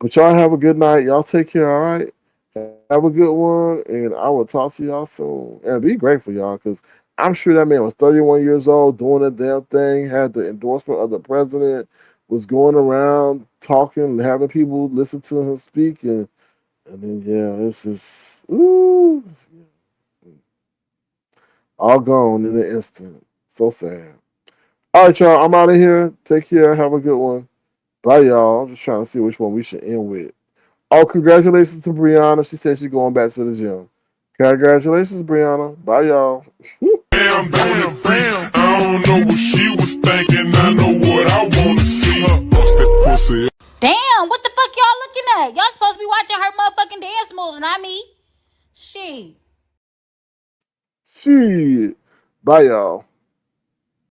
But y'all have a good night. Y'all take care, all right? Have a good one, and I will talk to y'all soon. And be grateful, y'all, because I'm sure that man was 31 years old, doing a damn thing, had the endorsement of the president, was going around talking, having people listen to him speak, and then, yeah, it's just, ooh, all gone in an instant. So sad. All right, y'all, I'm out of here. Take care. Have a good one. Bye, y'all. I'm just trying to see which one we should end with. Oh, congratulations to Brianna. She said she's going back to the gym. Congratulations, Brianna. Bye, y'all. Bam, bam, bam. I don't know what she was thinking. I know what I want to see. Bust that pussy. Damn, what the fuck y'all looking at? Y'all supposed to be watching her motherfucking dance moves, not me. Shit. Shit. Bye, y'all.